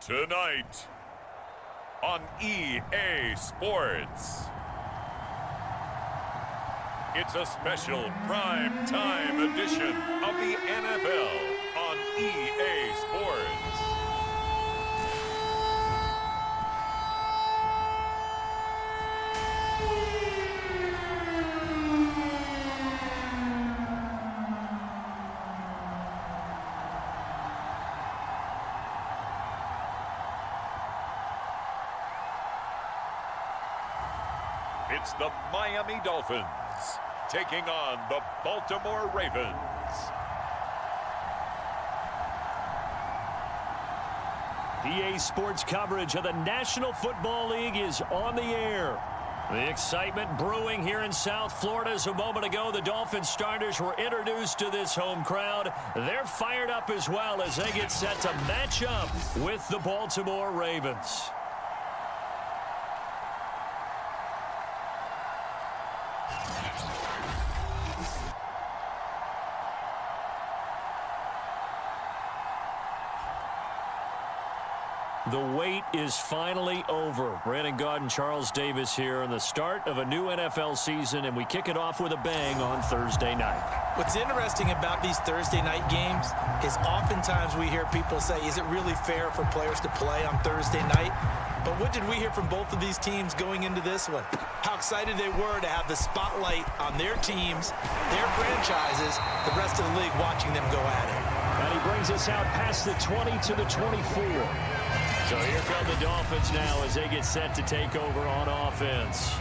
Tonight on EA Sports, it's a special prime time edition of the NFL on EA Sports. It's the Miami Dolphins taking on the Baltimore Ravens. EA Sports coverage of the National Football League is on the air. The excitement brewing here in South Florida. As a moment ago, the Dolphins starters were introduced to this home crowd. They're fired up as well as they get set to match up with the Baltimore Ravens. The wait is finally over. Brandon Gaud and Charles Davis here on the start of a new NFL season, and we kick it off with a bang on Thursday night. What's interesting about these Thursday night games is oftentimes we hear people say, is it really fair for players to play on Thursday night? But what did we hear from both of these teams going into this one? How excited they were to have the spotlight on their teams, their franchises, the rest of the league watching them go at it. And he brings us out past the 20 to the 24. So here come the Dolphins now as they get set to take over on offense.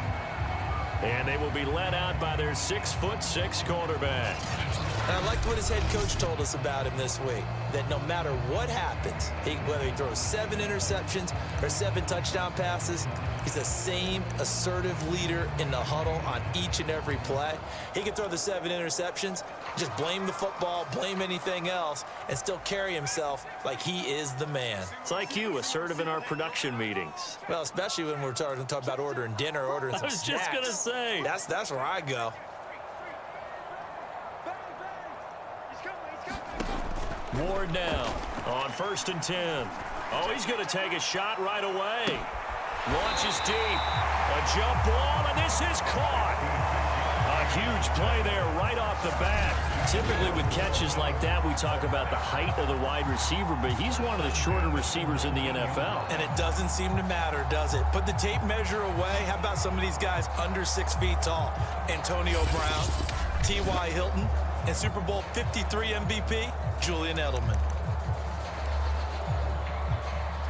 And they will be led out by their 6'6" quarterback. And I liked what his head coach told us about him this week, that no matter what happens, whether he throws 7 interceptions or 7 touchdown passes, he's the same assertive leader in the huddle on each and every play. He can throw the 7 interceptions, just blame the football, blame anything else, and still carry himself like he is the man. It's like you, assertive in our production meetings. Well, especially when we're talking about ordering dinner, ordering some snacks. I was just going to say. That's where I go. Ward now on 1st and 10. Oh, he's going to take a shot right away. Launches deep. A jump ball, and this is caught. A huge play there right off the bat. Typically with catches like that, we talk about the height of the wide receiver, but he's one of the shorter receivers in the NFL. And it doesn't seem to matter, does it? Put the tape measure away. How about some of these guys under 6 feet tall? Antonio Brown, T.Y. Hilton, and Super Bowl 53 MVP, Julian Edelman.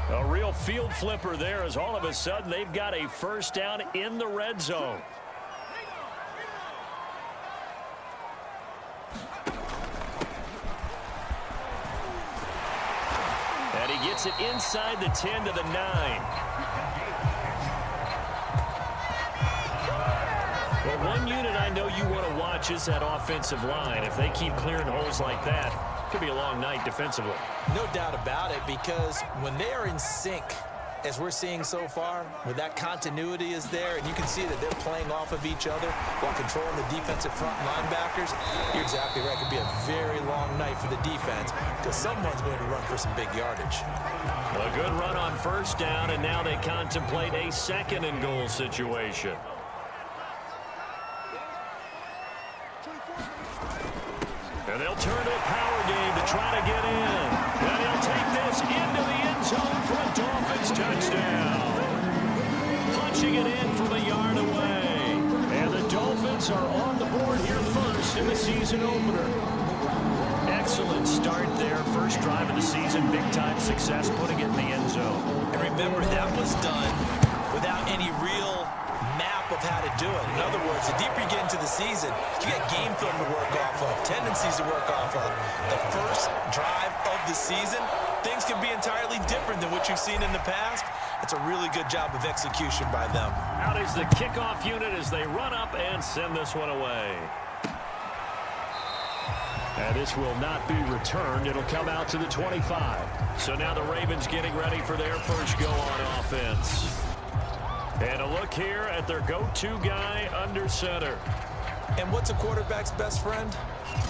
A real field flipper there as all of a sudden they've got a first down in the red zone. And he gets it inside the 10 to the 9. Well, one unit I know you want to watch is that offensive line. If they keep clearing holes like that, it could be a long night defensively. No doubt about it, because when they are in sync, as we're seeing so far, where that continuity is there, and you can see that they're playing off of each other while controlling the defensive front linebackers, you're exactly right. It could be a very long night for the defense because someone's going to run for some big yardage. A good run on first down, and now they contemplate a 2nd and goal situation. And they'll turn to a power game to try to get in. And he'll take this into the end zone for a Dolphins touchdown. Punching it in from a yard away. And the Dolphins are on the board here first in the season opener. Excellent start there. First drive of the season. Big-time success putting it in the end zone. And remember, that was done without any real map of how to do it. In other words, the deeper you get into the season, you get game film to work off of, tendencies to work off of. The first drive of the season, things can be entirely different than what you've seen in the past. It's a really good job of execution by them. Out is the kickoff unit as they run up and send this one away. And this will not be returned. It'll come out to the 25. So now the Ravens getting ready for their first go on offense. And a look here at their go-to guy under center. And what's a quarterback's best friend?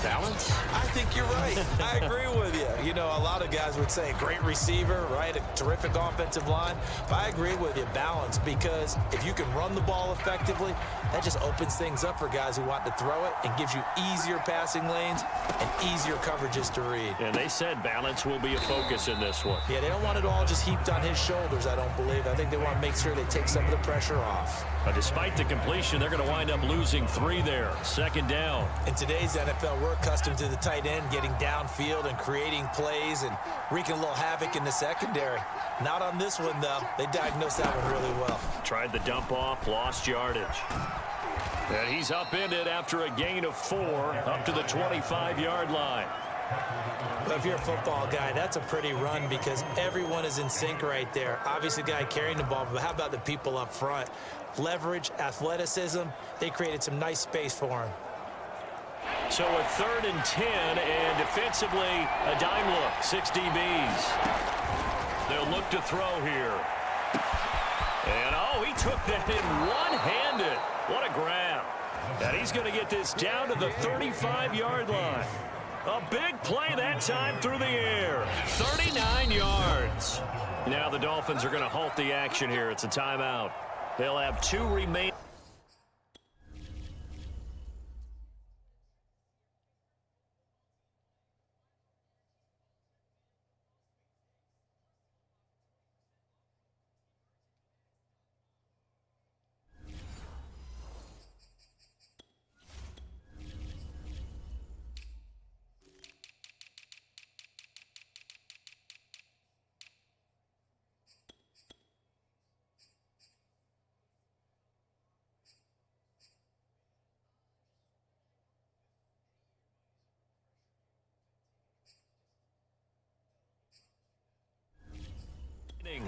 Balance? I think you're right. I agree with you. You know, a lot of guys would say great receiver, right? A terrific offensive line. But I agree with you, balance, because if you can run the ball effectively, that just opens things up for guys who want to throw it and gives you easier passing lanes and easier coverages to read. And they said balance will be a focus in this one. Yeah, they don't want it all just heaped on his shoulders, I don't believe. I think they want to make sure they take some of the pressure off. But despite the completion, they're going to wind up losing 3 there. Second down. In today's NFL, we're accustomed to the tight end getting downfield and creating plays and wreaking a little havoc in the secondary. Not on this one, though. They diagnosed that one really well. Tried the dump off, lost yardage. And he's upended after a gain of 4 up to the 25-yard line. Well, if you're a football guy, that's a pretty run because everyone is in sync right there. Obviously, the guy carrying the ball, but how about the people up front? Leverage, athleticism, they created some nice space for him. So a 3rd and 10, and defensively, a dime look, 6 DBs. They'll look to throw here. And, oh, he took that in one-handed. What a grab. And he's going to get this down to the 35-yard line. A big play that time through the air. 39 yards. Now the Dolphins are going to halt the action here. It's a timeout. They'll have 2 remaining.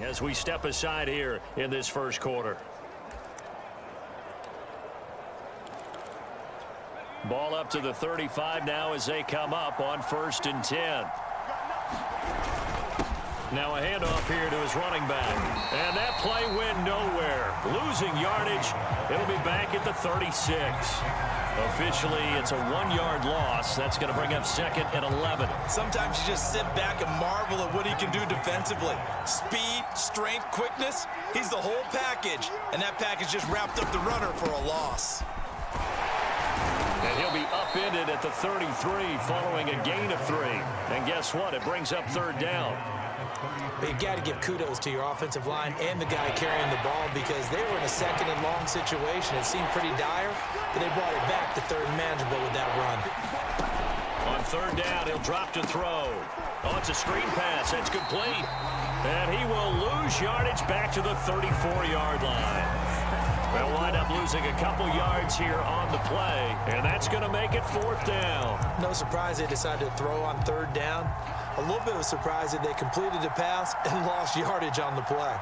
As we step aside here in this first quarter. Ball up to the 35 now as they come up on 1st and 10. Now a handoff here to his running back. And that play went nowhere. Losing yardage. It'll be back at the 36. Officially, it's a 1-yard loss. That's going to bring up 2nd and 11. Sometimes you just sit back and marvel at what he can do defensively. Speed, strength, quickness. He's the whole package. And that package just wrapped up the runner for a loss. And he'll be upended at the 33 following a gain of 3. And guess what? It brings up 3rd down. But you've got to give kudos to your offensive line and the guy carrying the ball because they were in a 2nd and long situation. It seemed pretty dire, but they brought it back to 3rd and manageable with that run. On 3rd down, he'll drop to throw. Oh, it's a screen pass. That's complete. And he will lose yardage back to the 34-yard line. They'll wind up losing a couple yards here on the play, and that's going to make it 4th down. No surprise they decided to throw on 3rd down. A little bit of a surprise that they completed the pass and lost yardage on the play.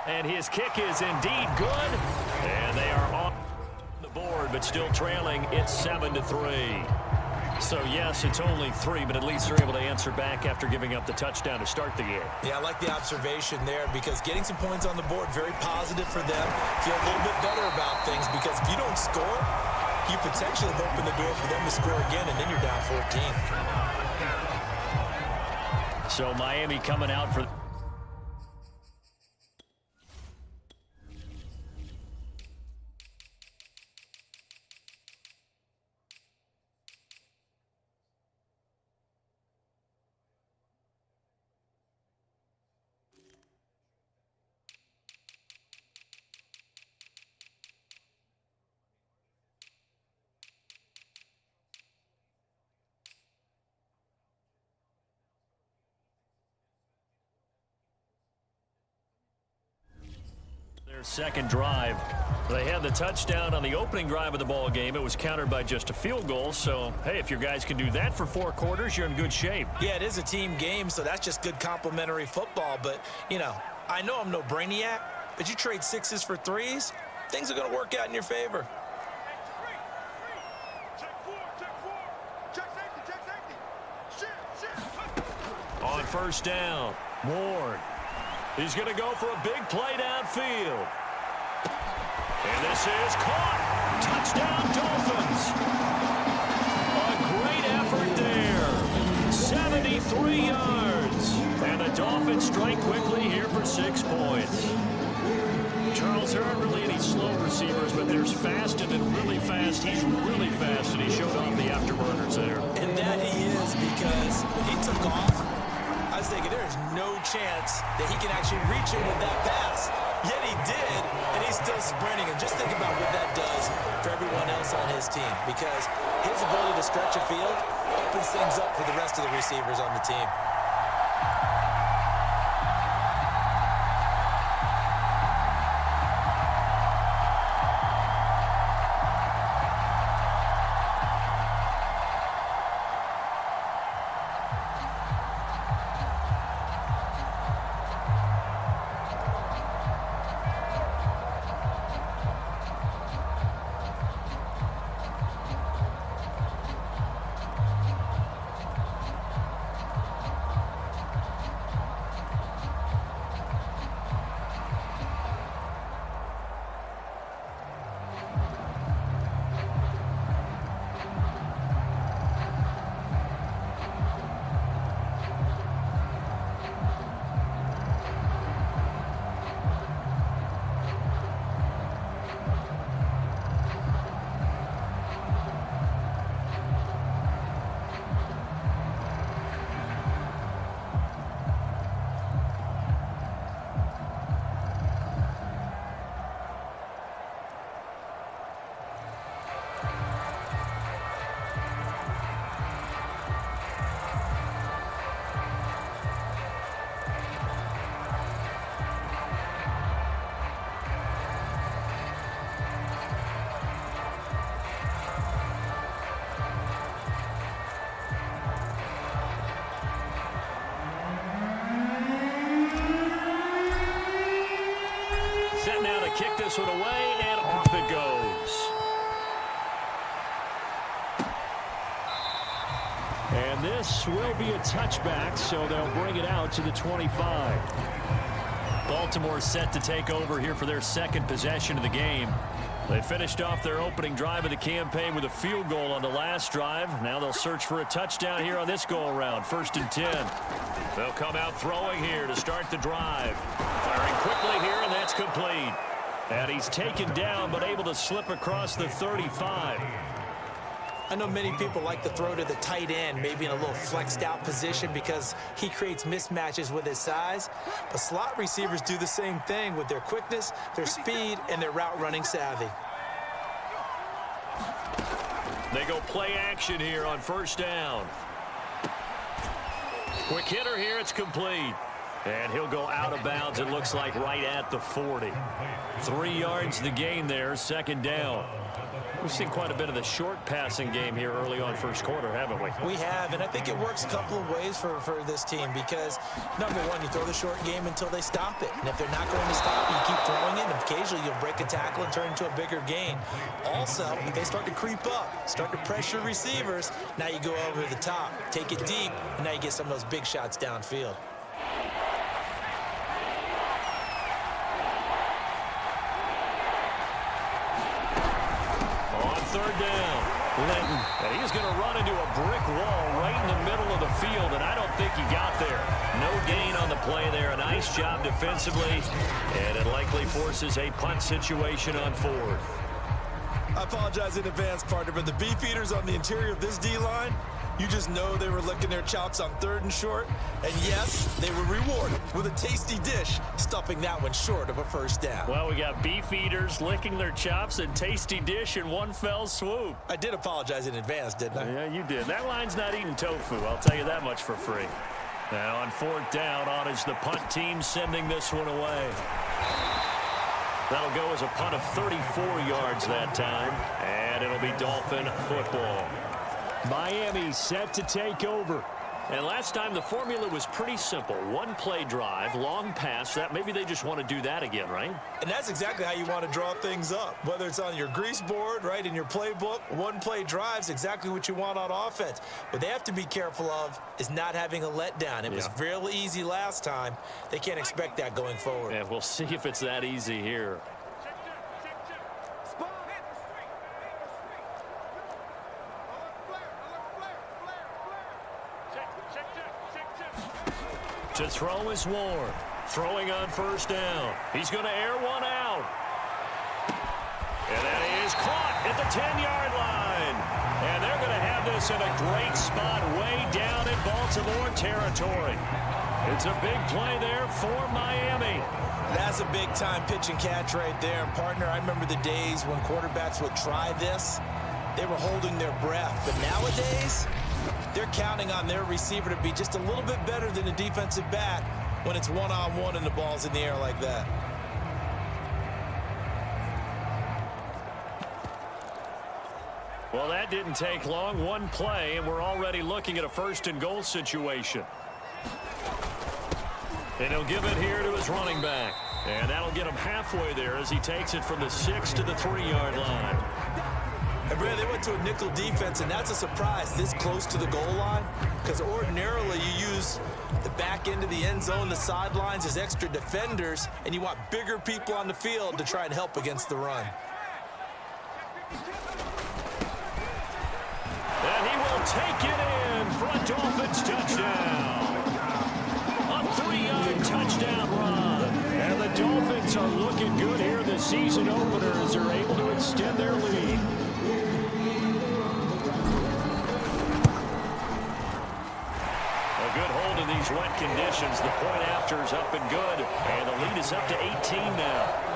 And his kick is indeed good. And they are on the board, but still trailing. It's 7-3. So, yes, it's only 3, but at least they're able to answer back after giving up the touchdown to start the game. Yeah, I like the observation there because getting some points on the board, very positive for them. Feel a little bit better about things because if you don't score, you potentially have opened the door for them to score again, and then you're down 14. So Miami coming out for... their second drive. They had the touchdown on the opening drive of the ball game. It was countered by just a field goal. So, hey, if your guys can do that for 4 quarters, you're in good shape. Yeah, it is a team game, so that's just good complementary football. But, you know, I know I'm no brainiac, but you trade 6s for 3s, things are going to work out in your favor. On 1st down, Ward. He's going to go for a big play downfield. And this is caught. Touchdown, Dolphins. A great effort there. 73 yards. And the Dolphins strike quickly here for 6 points. Charles, there aren't really any slow receivers, but there's fast and then really fast. He's really fast, and he showed off the afterburners there. And that he is, because when he took off, I was thinking there is no chance that he can actually reach him with that pass. Yet he did, and he's still sprinting. And just think about what that does for everyone else on his team, because his ability to stretch a field opens things up for the rest of the receivers on the team. Set now to kick this one away, and off it goes. And this will be a touchback, so they'll bring it out to the 25. Baltimore set to take over here for their second possession of the game. They finished off their opening drive of the campaign with a field goal on the last drive. Now they'll search for a touchdown here on this go-around. 1st and 10. They'll come out throwing here to start the drive. Firing quickly here, and that's complete. And he's taken down, but able to slip across the 35. I know many people like to throw to the tight end, maybe in a little flexed out position because he creates mismatches with his size. But slot receivers do the same thing with their quickness, their speed, and their route running savvy. They go play action here on 1st down. Quick hitter here, it's complete. And he'll go out of bounds, it looks like right at the 40. 3 yards the gain there, 2nd down. We've seen quite a bit of the short passing game here early on 1st quarter, haven't we? We have, and I think it works a couple of ways for this team because, number one, you throw the short game until they stop it. And if they're not going to stop, you keep throwing it, and occasionally you'll break a tackle and turn into a bigger gain. Also, if they start to creep up, start to pressure receivers, now you go over the top, take it deep, and now you get some of those big shots downfield. Third down. Linton. And he's going to run into a brick wall right in the middle of the field, and I don't think he got there. No gain on the play there. A nice job defensively, and it likely forces a punt situation on 4th. I apologize in advance, partner, but the beef eaters on the interior of this D-line, you just know they were licking their chops on 3rd and short. And yes, they were rewarded with a tasty dish, stuffing that one short of a 1st down. Well, we got beef eaters licking their chops and tasty dish in one fell swoop. I did apologize in advance, didn't I? Yeah, you did. That line's not eating tofu, I'll tell you that much for free. Now on 4th down, on is the punt team sending this one away. That'll go as a punt of 34 yards that time, and it'll be Dolphin football. Miami set to take over. And last time the formula was pretty simple. 1-play drive, long pass. That maybe they just want to do that again, right? And that's exactly how you want to draw things up. Whether it's on your grease board, right, in your playbook, 1-play drive's exactly what you want on offense. What they have to be careful of is not having a letdown. It was real easy last time. They can't expect that going forward. And we'll see if it's that easy here. To throw is Ward. Throwing on first down. He's going to air one out. And then he is caught at the 10-yard line. And they're going to have this in a great spot way down in Baltimore territory. It's a big play there for Miami. That's a big-time pitch and catch right there. And, partner, I remember the days when quarterbacks would try this. They were holding their breath. But nowadays, they're counting on their receiver to be just a little bit better than a defensive back when it's one-on-one and the ball's in the air like that. Well, that didn't take long. One play, and we're already looking at a first-and-goal situation. And he'll give it here to his running back. And that'll get him halfway there as he takes it from the 6 to the 3-yard line. And, Brad, they went to a nickel defense, and that's a surprise this close to the goal line, because ordinarily you use the back end of the end zone, the sidelines as extra defenders, and you want bigger people on the field to try and help against the run. And he will take it in for a Dolphins touchdown. A 3-yard touchdown run. And the Dolphins are looking good here. The season openers are able to extend their lead. A good hold in these wet conditions. The point after is up and good. And the lead is up to 18 now.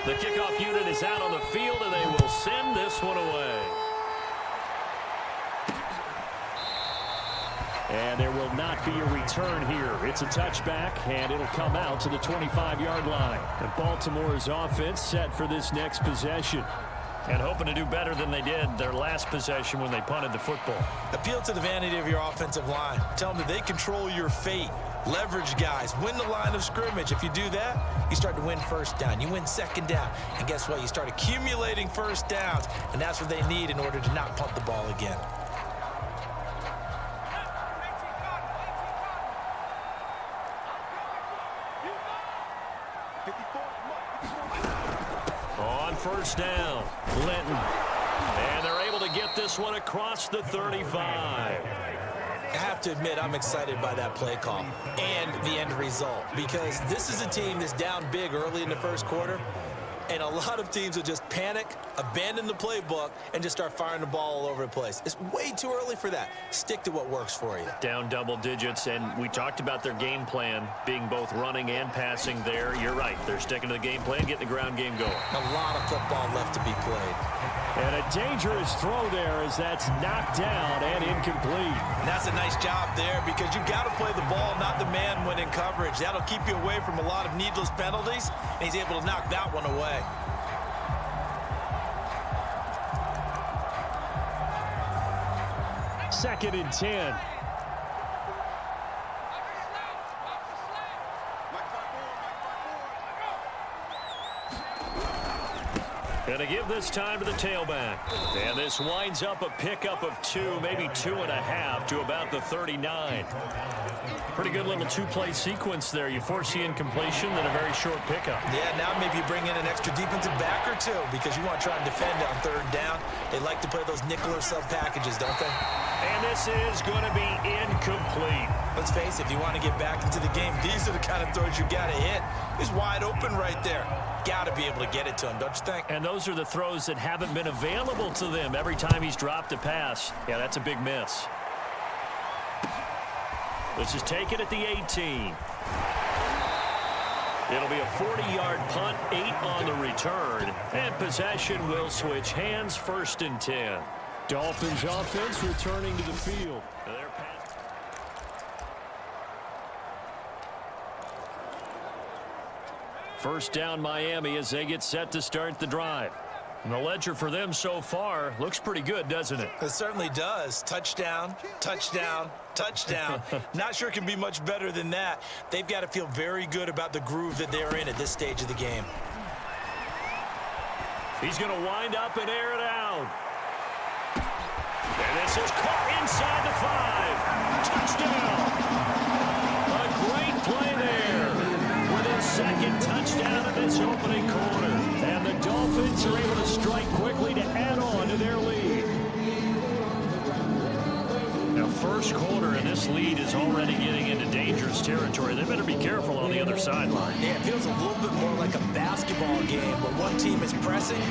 The kickoff unit is out on the field, and they will send this one away. And there will not be a return here. It's a touchback, and it'll come out to the 25-yard line. And Baltimore's offense set for this next possession. And hoping to do better than they did their last possession when they punted the football. Appeal to the vanity of your offensive line. Tell them that they control your fate. Leverage guys. Win the line of scrimmage. If you do that, you start to win first down. You win second down. And guess what? You start accumulating first downs. And that's what they need in order to not punt the ball again. On first down, Linton. And they're able to get this one across the 35. I have to admit, I'm excited by that play call and the end result, because this is a team that's down big early in the first quarter, and a lot of teams will just panic, abandon the playbook, and just start firing the ball all over the place. It's way too early for that. Stick to what works for you. Down double digits, and we talked about their game plan being both running and passing there. You're right. They're sticking to the game plan, getting the ground game going. A lot of football left to be played. And a dangerous throw there as that's knocked down and incomplete. And that's a nice job there, because you've got to play the ball, not the man when in coverage. That'll keep you away from a lot of needless penalties, and he's able to knock that one away. Second and 10. Going to give this time to the tailback. And this winds up a pickup of 2, maybe 2.5 to about the 39. Pretty good little two-play sequence there. You force the incompletion, then a very short pickup. Yeah, now maybe you bring in an extra defensive back or two, because you want to try and defend on third down. They like to play those nickel or sub packages, don't they? And this is going to be incomplete. Let's face it, if you want to get back into the game, these are the kind of throws you got to hit. He's wide open right there. Got to be able to get it to him, don't you think? And those are the throws that haven't been available to them every time he's dropped a pass. Yeah, that's a big miss. This is taken at the 18. It'll be a 40-yard punt, 8 on the return, and possession will switch hands, first and 10. Dolphins offense returning to the field. First down Miami as they get set to start the drive. And the ledger for them so far looks pretty good, doesn't it? It certainly does. Touchdown, touchdown, touchdown. Not sure it can be much better than that. They've got to feel very good about the groove that they're in at this stage of the game. He's going to wind up and air it out. And this is caught inside the 5. Touchdown. A great play there. With his second touchdown in this opening quarter. And the Dolphins are able to strike quickly to add on to their lead. Now, first quarter, and this lead is already getting into dangerous territory. They better be careful on the other sideline. Yeah, it feels a little bit more like a basketball game where one team is pressing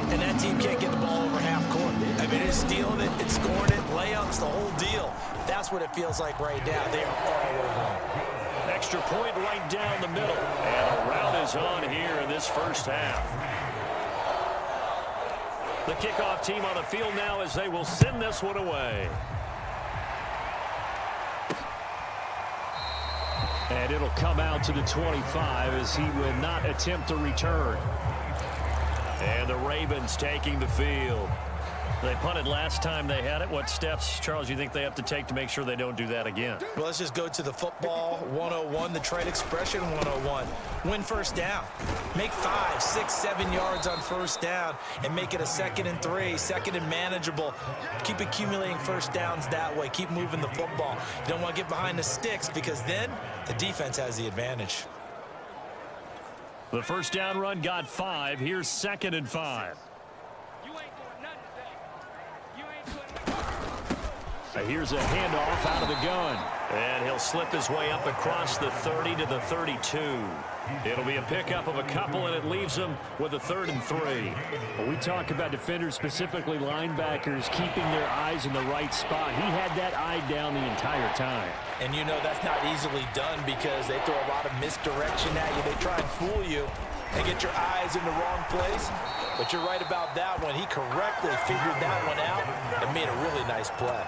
and that team can't get the ball over half court. I mean, it's stealing it, it's scoring it, layups, the whole deal. That's what it feels like right now. They are all over. Extra point right down the middle. And a rout is on here in this first half. The kickoff team on the field now as they will send this one away. And it'll come out to the 25 as he will not attempt to return. And the Ravens taking the field. They punted last time they had it. What steps, Charles, you think they have to take to make sure they don't do that again? Well, let's just go to the football 101, the trade expression 101. Win first down. Make 5, 6, 7 yards on first down and make it a 2nd and 3, 2nd and manageable. Keep accumulating first downs that way. Keep moving the football. You don't want to get behind the sticks because then the defense has the advantage. The first down run got 5. Here's 2nd and 5. Here's a handoff out of the gun. And he'll slip his way up across the 30 to the 32. It'll be a pickup of a couple, and it leaves him with a 3rd and 3. When we talk about defenders, specifically linebackers, keeping their eyes in the right spot, he had that eye down the entire time. And you know that's not easily done because they throw a lot of misdirection at you. They try and fool you and get your eyes in the wrong place. But you're right about that one. He correctly figured that one out and made a really nice play.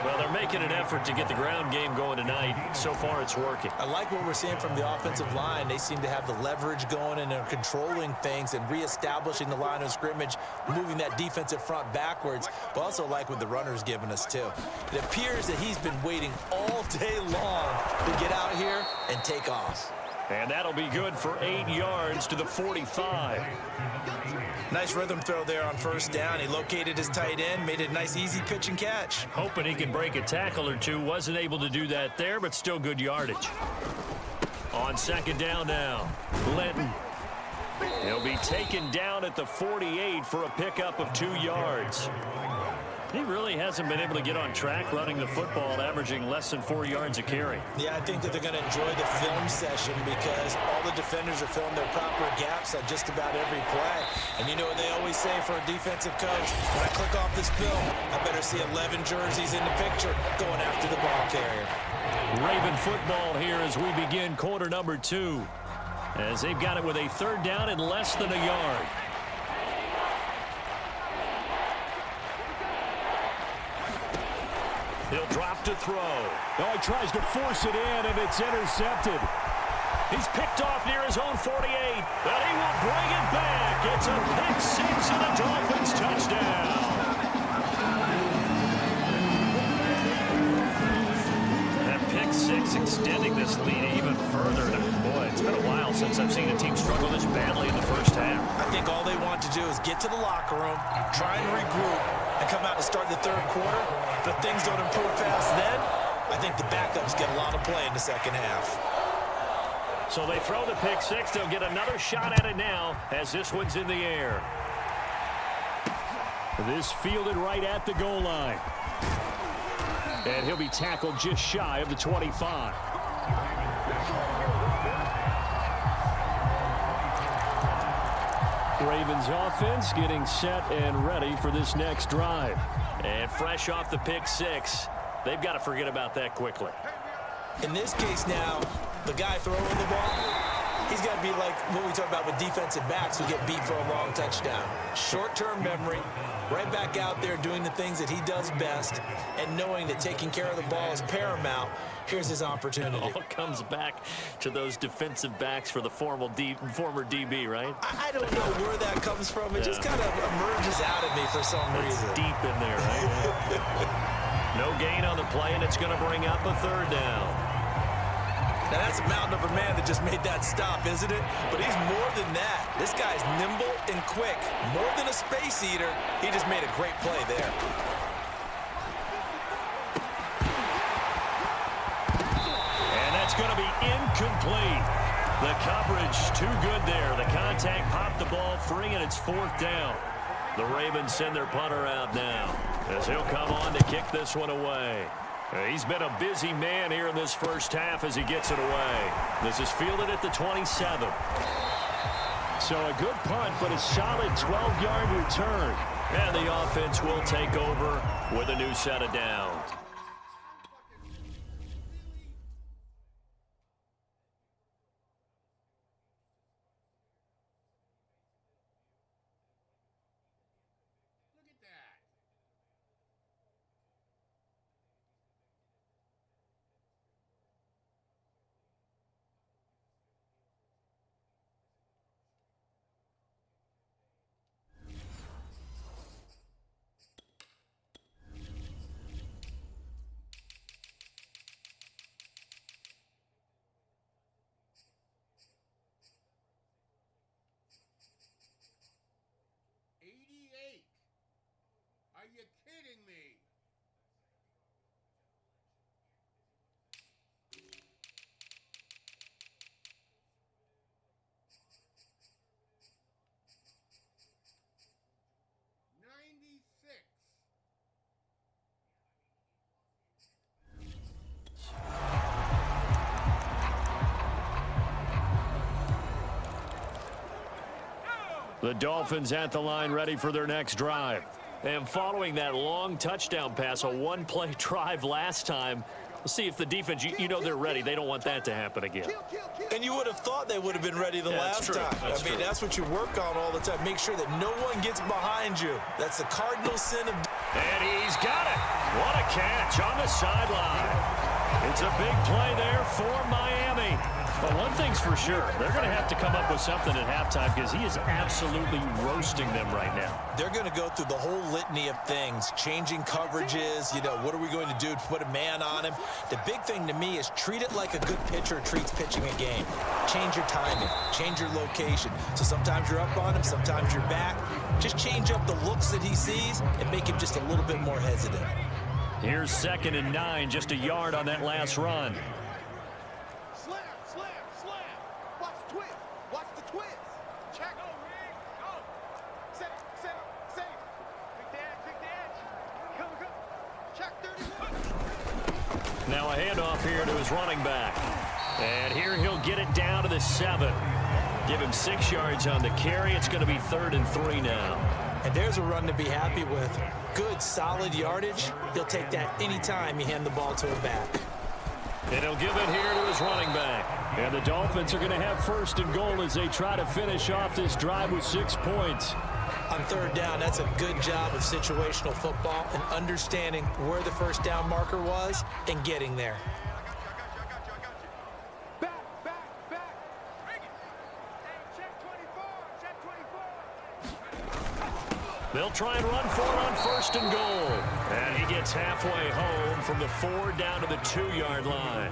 Well, they're making an effort to get the ground game going tonight. So far, it's working. I like what we're seeing from the offensive line. They seem to have the leverage going and they're controlling things and reestablishing the line of scrimmage, moving that defensive front backwards. But also like what the runner's giving us, too. It appears that he's been waiting all day long to get out here and take off. And that'll be good for 8 yards to the 45. Nice rhythm throw there on first down. He located his tight end, made it a nice, easy pitch and catch. Hoping he can break a tackle or two. Wasn't able to do that there, but still good yardage. On 2nd down now, Linton. He'll be taken down at the 48 for a pickup of 2 yards. He really hasn't been able to get on track running the football, averaging less than 4 yards a carry. Yeah, I think that they're going to enjoy the film session because all the defenders are filling their proper gaps on just about every play. And you know what they always say for a defensive coach? When I click off this film, I better see 11 jerseys in the picture going after the ball carrier. Raven football here as we begin quarter number 2. As they've got it with a 3rd down and less than a yard. He'll drop to throw. Oh, he tries to force it in, and it's intercepted. He's picked off near his own 48, but he will bring it back. It's a pick 6 and a Dolphins touchdown. That pick 6 extending this lead even further. Boy, it's been a while since I've seen a team struggle this badly in the first half. I think all they want to do is get to the locker room, try and regroup, and come out to start the 3rd quarter. But if things don't improve fast then, I think the backups get a lot of play in the 2nd half. So they throw the pick 6. They'll get another shot at it now as this one's in the air. This fielded right at the goal line. And he'll be tackled just shy of the 25. Ravens offense getting set and ready for this next drive. And fresh off the pick 6, they've got to forget about that quickly. In this case now, the guy throwing the ball, he's got to be like what we talk about with defensive backs who get beat for a long touchdown. Short-term memory, right back out there doing the things that he does best, and knowing that taking care of the ball is paramount. Here's his opportunity. It all comes back to those defensive backs for the former DB, right? I don't know where that comes from. It just kind of emerges out of me for some reason. It's deep in there, right? No gain on the play, and it's going to bring up a 3rd down. Now, that's a mountain of a man that just made that stop, isn't it? But he's more than that. This guy's nimble and quick. More than a space eater, he just made a great play there. And that's going to be incomplete. The coverage too good there. The contact popped the ball free, and it's 4th down. The Ravens send their punter out now as he'll come on to kick this one away. He's been a busy man here in this first half as he gets it away. This is fielded at the 27. So a good punt, but a solid 12-yard return. And the offense will take over with a new set of downs. Are you kidding me? The Dolphins at the line, ready for their next drive. And following that long touchdown pass, a one-play drive last time, we'll see if the defense, you know they're ready. They don't want that to happen again. And you would have thought they would have been ready the last time. I mean, that's what you work on all the time. Make sure that no one gets behind you. That's the cardinal sin of... And he's got it. What a catch on the sideline. It's a big play there for Miami. But one thing's for sure, they're going to have to come up with something at halftime because he is absolutely roasting them right now. They're going to go through the whole litany of things, changing coverages, what are we going to do to put a man on him? The big thing to me is treat it like a good pitcher treats pitching a game. Change your timing, change your location. So sometimes you're up on him, sometimes you're back. Just change up the looks that he sees and make him just a little bit more hesitant. Here's 2nd and 9, just a yard on that last run. Now a handoff here to his running back. And here he'll get it down to the 7. Give him 6 yards on the carry. It's going to be 3rd and 3 now. And there's a run to be happy with. Good, solid yardage. He'll take that anytime you hand the ball to him back. And he'll give it here to his running back. And the Dolphins are going to have 1st and goal as they try to finish off this drive with 6 points. On 3rd down, that's a good job of situational football and understanding where the 1st down marker was and getting there. They'll try and run for it on 1st and goal. And he gets halfway home from the 4 down to the 2-yard line.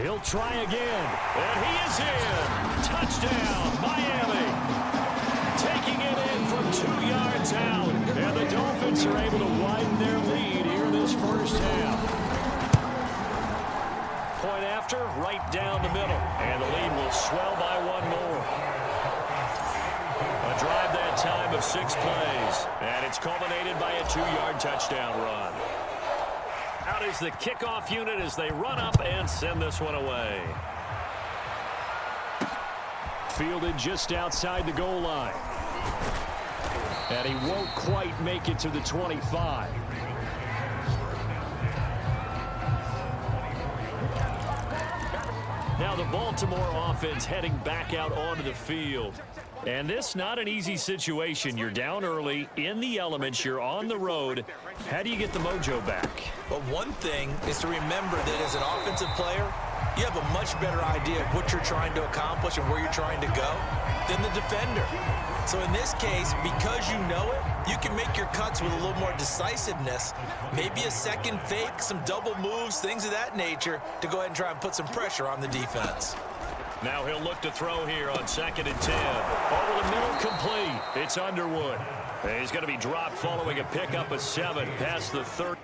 He'll try again. And he is in. Touchdown, Miami. Taking it in from 2 yards out. And the Dolphins are able to widen their lead here in this first half. Point after, right down the middle. And the lead will swell by 1 more. A drive that time of 6 plays. And it's culminated by a 2-yard touchdown run. Out is the kickoff unit as they run up and send this one away. Fielded just outside the goal line. And he won't quite make it to the 25. Now the Baltimore offense heading back out onto the field. And this not an easy situation. You're down early, in the elements, you're on the road. How do you get the mojo back? But one thing is to remember that as an offensive player, you have a much better idea of what you're trying to accomplish and where you're trying to go than the defender. So in this case, because you know it, you can make your cuts with a little more decisiveness. Maybe a second fake, some double moves, things of that nature to go ahead and try and put some pressure on the defense. Now he'll look to throw here on 2nd and 10. Over the middle, complete. It's Underwood. He's going to be dropped following a pickup of 7 past the 30.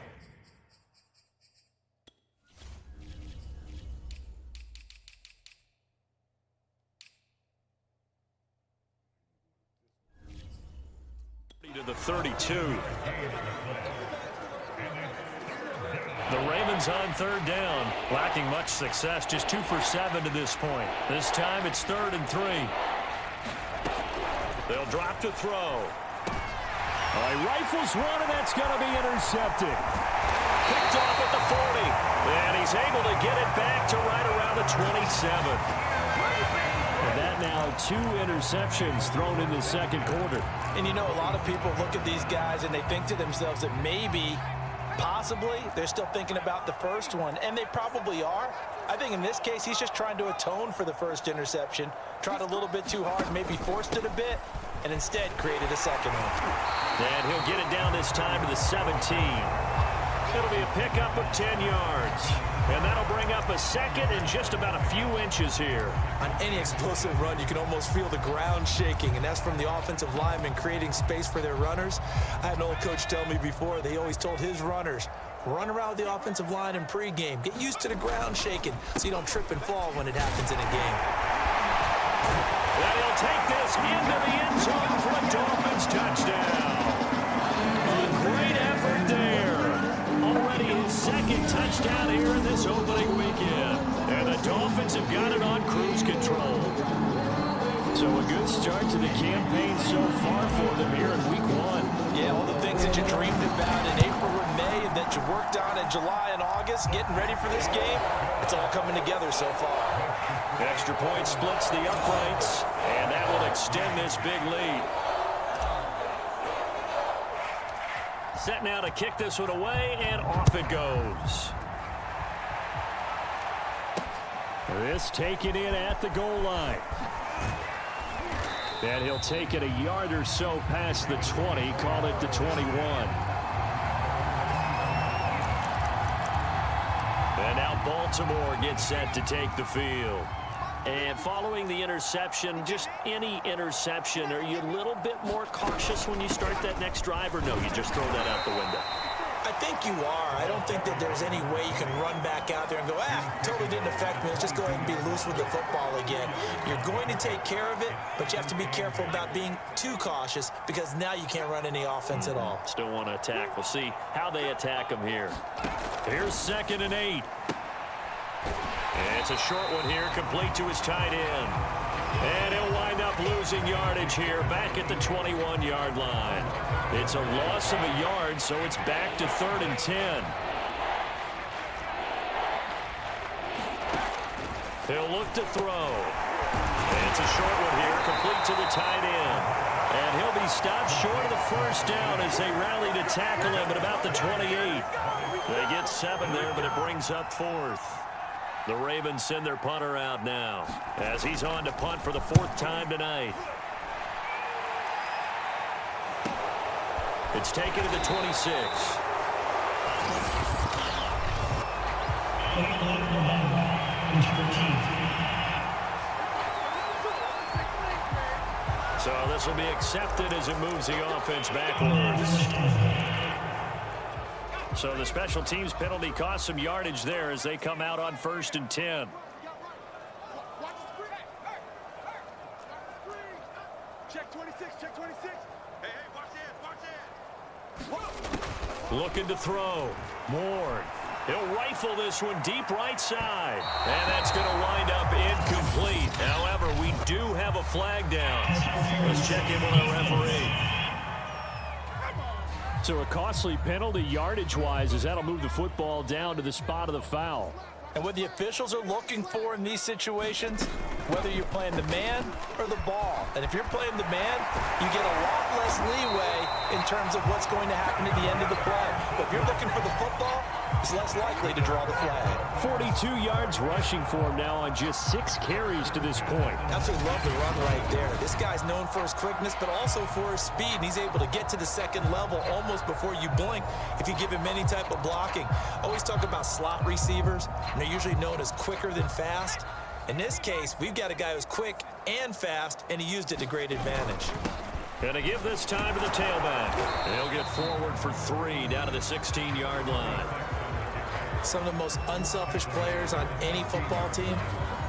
To the 32. The Ravens on 3rd down, lacking much success, just 2 for 7 to this point. This time it's 3rd and 3. They'll drop to throw. He rifles one, and that's going to be intercepted. Picked off at the 40, and he's able to get it back to right around the 27. And that now 2 interceptions thrown in the second quarter. And you know, a lot of people look at these guys and they think to themselves that maybe, possibly, they're still thinking about the first one, and they probably are. I think in this case, he's just trying to atone for the first interception, tried a little bit too hard, maybe forced it a bit, and instead created a second one. And he'll get it down this time to the 17. It'll be a pickup of 10 yards. And that'll bring up a second and just about a few inches here. On any explosive run, you can almost feel the ground shaking, and that's from the offensive linemen creating space for their runners. I had an old coach tell me before, they always told his runners, run around the offensive line in pregame. Get used to the ground shaking so you don't trip and fall when it happens in a game. And he'll take this into the end zone for a Dolphins touchdown. A great effort there. Already his second touchdown here in this opening weekend. And the Dolphins have got it on cruise control. So a good start to the campaign so far for them here in week 1. Yeah, all the things that you dreamed about in April and May and that you worked on in July and August, getting ready for this game, it's all coming together so far. Extra point splits the uprights, and that will extend this big lead. Set now to kick this one away, and off it goes. This taken in at the goal line. And he'll take it a yard or so past the 20, call it the 21. And now Baltimore gets set to take the field. And following the interception, just any interception, are you a little bit more cautious when you start that next drive, or no, you just throw that out the window? I think you are. I don't think that there's any way you can run back out there and go, totally didn't affect me. Let's just go ahead and be loose with the football again. You're going to take care of it, but you have to be careful about being too cautious because now you can't run any offense at all. Still want to attack. We'll see how they attack him here. Here's 2nd and 8. And it's a short one here, complete to his tight end. And he'll wind up losing yardage here, back at the 21-yard line. It's a loss of a yard, so it's back to 3rd and 10. He'll look to throw. And it's a short one here, complete to the tight end. And he'll be stopped short of the first down as they rally to tackle him at about the 28. They get 7 there, but it brings up 4th. The Ravens send their punter out now as he's on to punt for the 4th time tonight. It's taken to the 26. So this will be accepted as it moves the offense backwards. So the special teams penalty cost some yardage there as they come out on 1st and 10. Check 26, check 26. Hey, watch that. Looking to throw. Moore. He'll rifle this one deep right side. And that's going to wind up incomplete. However, we do have a flag down. Let's check in with our referee. So a costly penalty yardage-wise as that'll move the football down to the spot of the foul. And what the officials are looking for in these situations, whether you're playing the man or the ball. And if you're playing the man, you get a lot less leeway in terms of what's going to happen at the end of the play. But if you're looking for the football, is less likely to draw the flag. 42 yards rushing for him now on just 6 carries to this point. Absolutely love the run right there. This guy's known for his quickness, but also for his speed, and he's able to get to the second level almost before you blink if you give him any type of blocking. Always talk about slot receivers, and they're usually known as quicker than fast. In this case, we've got a guy who's quick and fast, and he used it to great advantage. Going to give this time to the tailback. They'll get forward for 3 down to the 16-yard line. Some of the most unselfish players on any football team,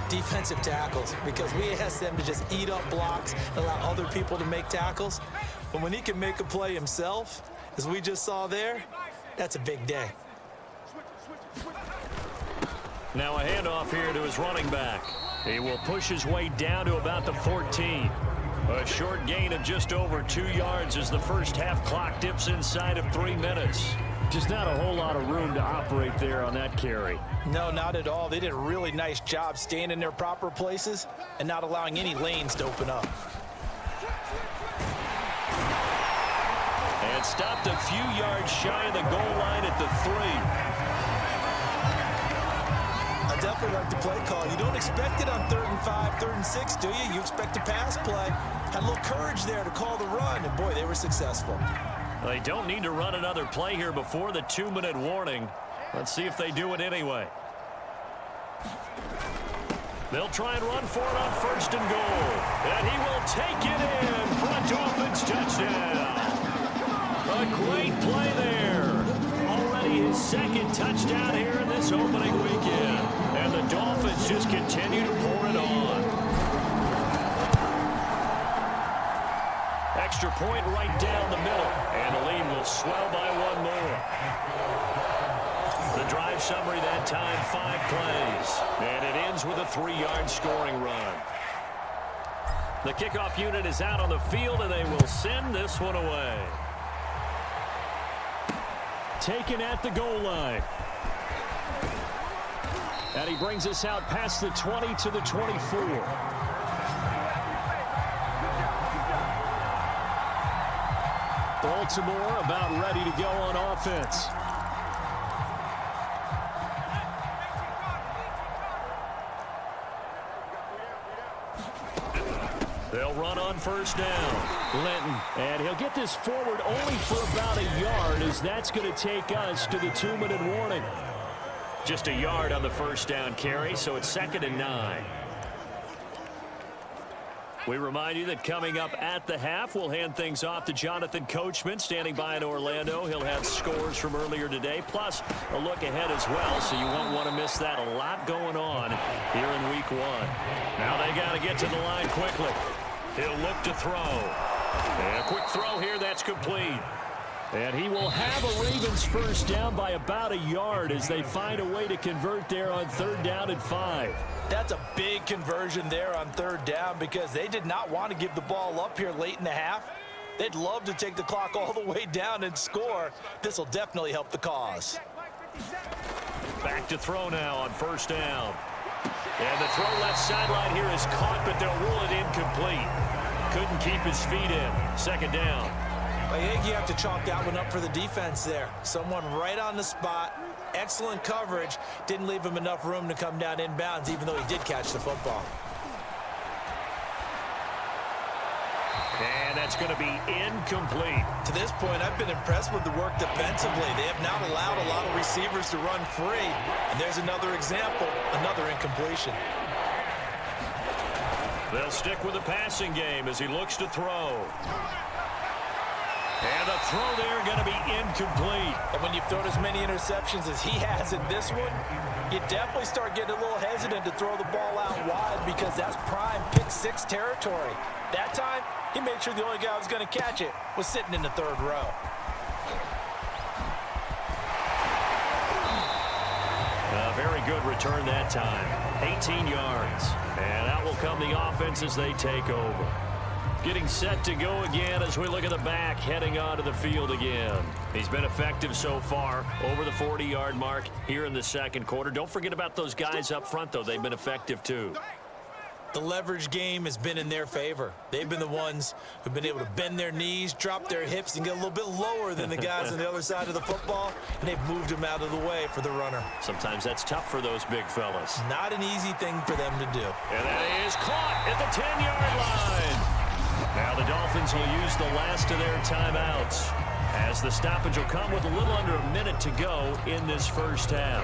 defensive tackles, because we ask them to just eat up blocks and allow other people to make tackles. But when he can make a play himself, as we just saw there, that's a big day. Now a handoff here to his running back. He will push his way down to about the 14. A short gain of just over 2 yards as the first half clock dips inside of 3 minutes. Just not a whole lot of room to operate there on that carry. No, not at all. They did a really nice job staying in their proper places and not allowing any lanes to open up. And stopped a few yards shy of the goal line at the 3. I definitely like the play call. You don't expect it on 3rd and 5, 3rd and 6, do you? You expect a pass play. Had a little courage there to call the run, and boy, they were successful. They don't need to run another play here before the 2-minute warning. Let's see if they do it anyway. They'll try and run for it on 1st and goal. And he will take it in for a Dolphins touchdown. A great play there. Already his 2nd touchdown here in this opening weekend. And the Dolphins just continue to pour it on. Extra point right down the middle. And the lead will swell by 1 more. The drive summary that time, 5 plays. And it ends with a 3-yard scoring run. The kickoff unit is out on the field, and they will send this one away. Taken at the goal line. And he brings us out past the 20 to the 24. Baltimore about ready to go on offense. They'll run on 1st down. Linton, and he'll get this forward only for about a yard, as that's going to take us to the 2-minute warning. Just a yard on the 1st down carry, so it's 2nd and 9. We remind you that coming up at the half, we'll hand things off to Jonathan Coachman, standing by in Orlando. He'll have scores from earlier today, plus a look ahead as well, so you won't want to miss that. A lot going on here in Week 1. Now they got to get to the line quickly. He'll look to throw. And a quick throw here, that's complete. And he will have a Ravens 1st down by about a yard as they find a way to convert there on 3rd down and 5. That's a big conversion there on 3rd down because they did not want to give the ball up here late in the half. They'd love to take the clock all the way down and score. This will definitely help the cause. Back to throw now on 1st down. And the throw left sideline here is caught, but they'll rule it incomplete. Couldn't keep his feet in. 2nd down. I think you have to chalk that one up for the defense there. Someone right on the spot. Excellent coverage. Didn't leave him enough room to come down inbounds, even though he did catch the football. And that's going to be incomplete. To this point, I've been impressed with the work defensively. They have not allowed a lot of receivers to run free. And there's another example, another incompletion. They'll stick with the passing game as he looks to throw. And the throw there going to be incomplete. And when you've thrown as many interceptions as he has in this one, you definitely start getting a little hesitant to throw the ball out wide because that's prime pick 6 territory. That time, he made sure the only guy who was going to catch it was sitting in the 3rd row. A very good return that time. 18 yards. And out will come the offense as they take over. Getting set to go again as we look at the back, heading onto the field again. He's been effective so far, over the 40-yard mark here in the 2nd quarter. Don't forget about those guys up front, though. They've been effective, too. The leverage game has been in their favor. They've been the ones who've been able to bend their knees, drop their hips, and get a little bit lower than the guys on the other side of the football, and they've moved them out of the way for the runner. Sometimes that's tough for those big fellas. Not an easy thing for them to do. And that is caught at the 10-yard line. Now the Dolphins will use the last of their timeouts, as the stoppage will come with a little under a minute to go in this first half.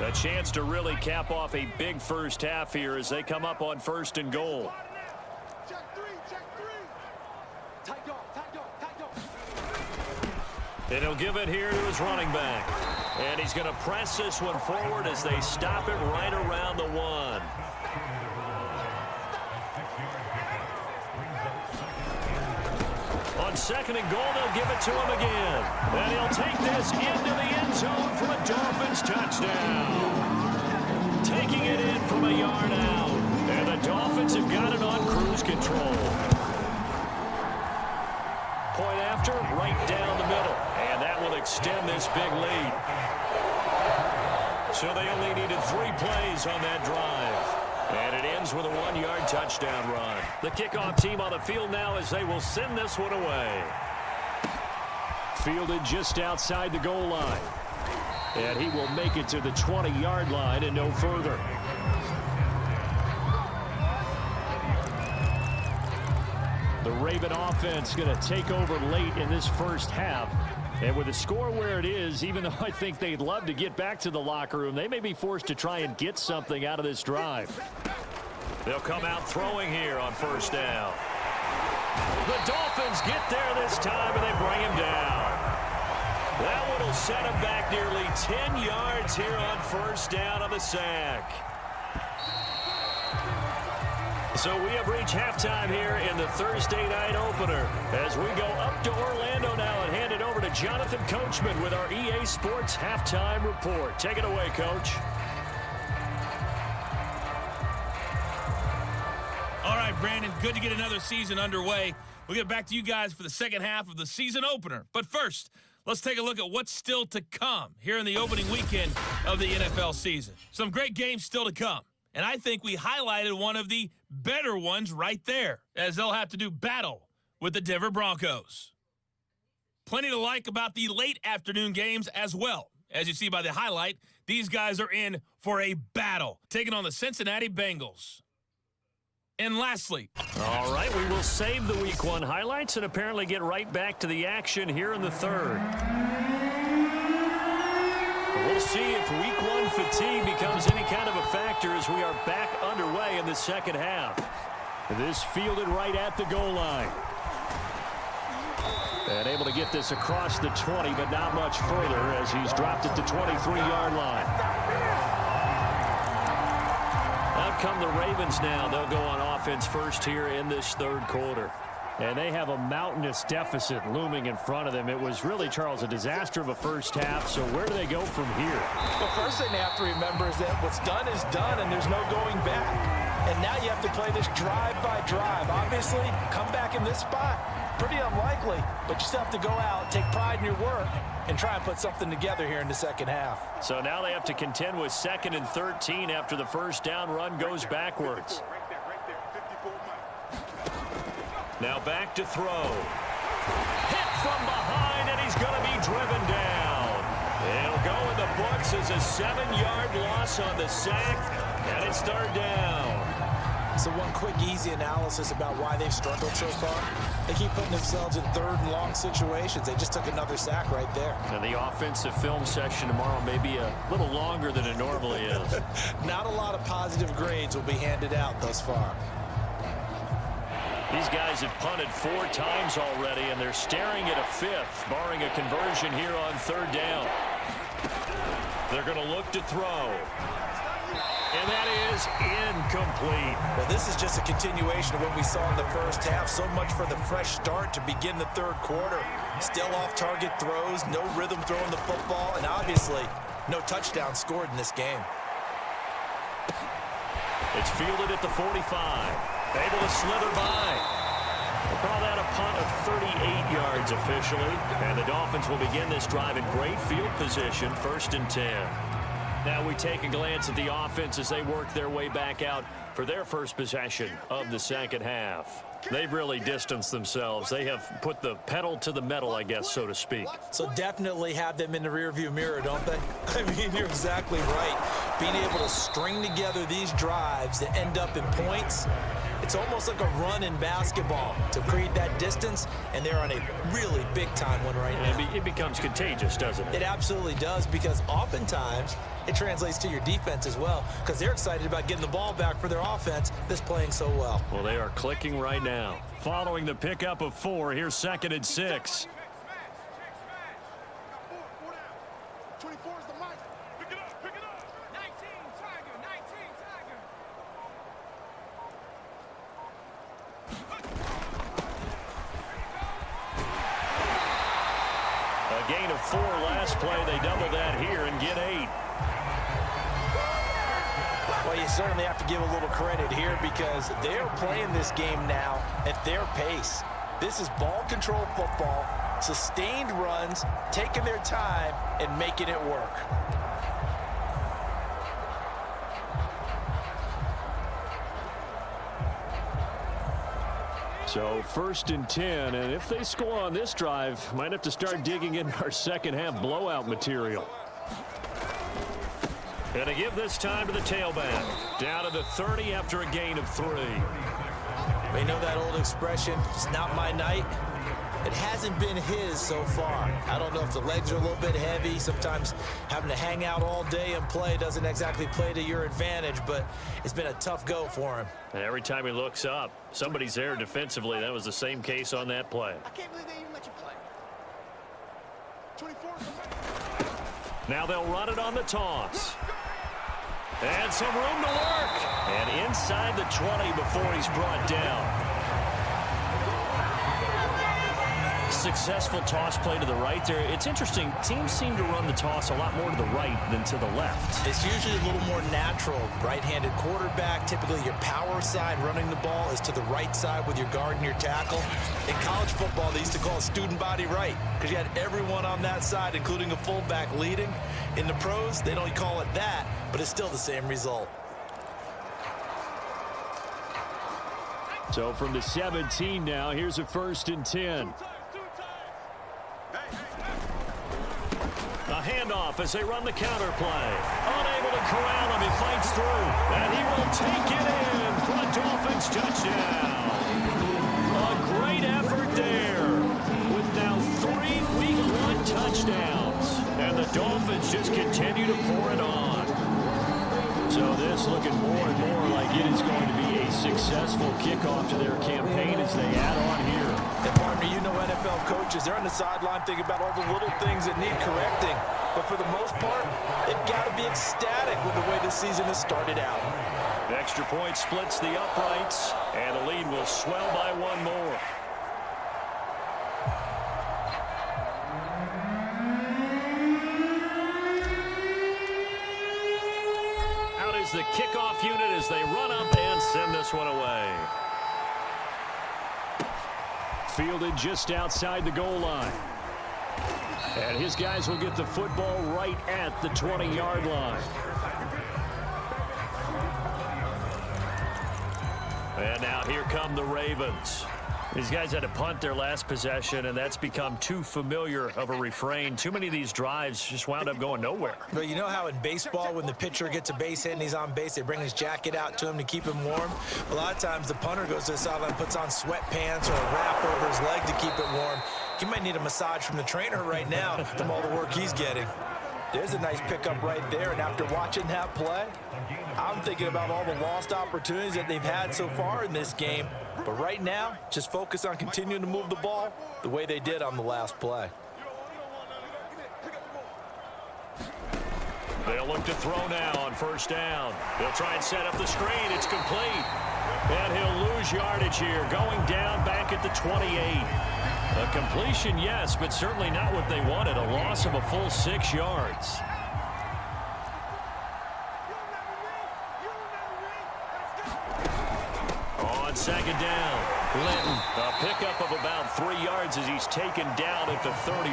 A chance to really cap off a big first half here as they come up on 1st and goal. Check three. Tight dog. And he'll give it here to his running back. And he's going to press this one forward as they stop it right around the 1. On 2nd and goal, they'll give it to him again. And he'll take this into the end zone for a Dolphins touchdown. Taking it in from a yard out. And the Dolphins have got it on cruise control. Point after, right down the middle. And that will extend this big lead. So they only needed 3 plays on that drive. And it ends with a 1-yard touchdown run. The kickoff team on the field now as they will send this one away. Fielded just outside the goal line. And he will make it to the 20-yard line and no further. The Raven offense going to take over late in this first half. And with the score where it is, even though I think they'd love to get back to the locker room, they may be forced to try and get something out of this drive. They'll come out throwing here on 1st down. The Dolphins get there this time, and they bring him down. That one will set him back nearly 10 yards here on 1st down on the sack. So we have reached halftime here in the Thursday night opener as we go up to Orlando now and hand it over to Jonathan Coachman with our EA Sports Halftime Report. Take it away, Coach. All right, Brandon, good to get another season underway. We'll get back to you guys for the second half of the season opener. But first, let's take a look at what's still to come here in the opening weekend of the NFL season. Some great games still to come. And I think we highlighted one of the better ones right there, as they'll have to do battle with the Denver Broncos. Plenty to like about the late afternoon games as well. As you see by the highlight, these guys are in for a battle, taking on the Cincinnati Bengals. And lastly, all right, we will save the Week 1 highlights and apparently get right back to the action here in the third. We'll see if Week 1 fatigue becomes any kind of a factor as we are back underway in the second half. This fielded right at the goal line. And able to get this across the 20, but not much further as he's dropped it to 23-yard line. Out come the Ravens now. They'll go on offense first here in this third quarter. And they have a mountainous deficit looming in front of them. It was really, Charles, a disaster of a first half. So where do they go from here? The first thing they have to remember is that what's done is done, and there's no going back. And now you have to play this drive by drive. Obviously, come back in this spot, pretty unlikely. But you still have to go out, take pride in your work, and try and put something together here in the second half. So now they have to contend with 2nd and 13 after the first down run goes backwards. Now back to throw. Hit from behind, and he's going to be driven down. It'll go in the books as a 7-yard loss on the sack, and it's 3rd down. So one quick, easy analysis about why they've struggled so far. They keep putting themselves in 3rd and long situations. They just took another sack right there. And the offensive film session tomorrow may be a little longer than it normally is. Not a lot of positive grades will be handed out thus far. These guys have punted 4 times already, and they're staring at a 5th, barring a conversion here on 3rd down. They're going to look to throw. And that is incomplete. Well, this is just a continuation of what we saw in the first half. So much for the fresh start to begin the third quarter. Still off-target throws, no rhythm throwing the football, and obviously no touchdown scored in this game. It's fielded at the 45. Able to slither by. We'll call that a punt of 38 yards officially. And the Dolphins will begin this drive in great field position, 1st and 10. Now we take a glance at the offense as they work their way back out for their first possession of the second half. They've really distanced themselves. They have put the pedal to the metal, I guess, so to speak. So definitely have them in the rearview mirror, don't they? I mean, you're exactly right. Being able to string together these drives that end up in points, it's almost like a run in basketball to create that distance, and they're on a really big-time one right now. It becomes contagious, doesn't it? It absolutely does, because oftentimes it translates to your defense as well, because they're excited about getting the ball back for their offense that's playing so well. Well, they are clicking right now. Following the pickup of 4, here's 2nd and 6. 24 is the mic. Pick it up, pick it up. 19, Tiger, 19, Tiger. A gain of 4 last play. They double that here and get 8. Well, you certainly have to give a little credit here, because they're playing this game now at their pace. This is ball control football, sustained runs, taking their time and making it work. So 1st and 10, and if they score on this drive, might have to start digging in our second half blowout material. And to give this time to the tailback. Down to the 30 after a gain of 3. You know that old expression, it's not my night? It hasn't been his so far. I don't know if the legs are a little bit heavy. Sometimes having to hang out all day and play doesn't exactly play to your advantage, but it's been a tough go for him. And every time he looks up, somebody's there defensively. That was the same case on that play. I can't believe they even let you play. 24 is the mic. Now they'll run it on the toss. And some room to work. And inside the 20 before he's brought down. Successful toss play to the right there. It's interesting. Teams seem to run the toss a lot more to the right than to the left. It's usually a little more natural. Right-handed quarterback, typically your power side running the ball is to the right side with your guard and your tackle. In college football, they used to call it student body right, because you had everyone on that side, including a fullback leading. In the pros, they don't call it that, but it's still the same result. So from the 17 now, here's a 1st and 10. A handoff as they run the counter play. Unable to corral him. He fights through. And he will take it in for a Dolphins touchdown. A great effort there. With now 3 Week 1 touchdowns. And the Dolphins just continue to pour it on. So this looking more and more like it is going to be a successful kickoff to their campaign as they add on here. And partner, you know NFL coaches, they're on the sideline thinking about all the little things that need correcting. But for the most part, they've got to be ecstatic with the way this season has started out. The extra point splits the uprights, and the lead will swell by 1 more. Out is the kickoff unit as they run up and send this one away. Fielded just outside the goal line. And his guys will get the football right at the 20-yard line. And now here come the Ravens. These guys had to punt their last possession, and that's become too familiar of a refrain. Too many of these drives just wound up going nowhere. But you know how in baseball, when the pitcher gets a base hit and he's on base, they bring his jacket out to him to keep him warm? A lot of times the punter goes to the sideline, puts on sweatpants or a wrap over his leg to keep it warm. He might need a massage from the trainer right now from all the work he's getting. There's a nice pickup right there, and after watching that play, I'm thinking about all the lost opportunities that they've had so far in this game. But right now, just focus on continuing to move the ball the way they did on the last play. They'll look to throw now on 1st down. They'll try and set up the screen. It's complete. And he'll lose yardage here, going down back at the 28. A completion, yes, but certainly not what they wanted. A loss of a full 6 yards. On 2nd down, Linton, a pickup of about 3 yards as he's taken down at the 31.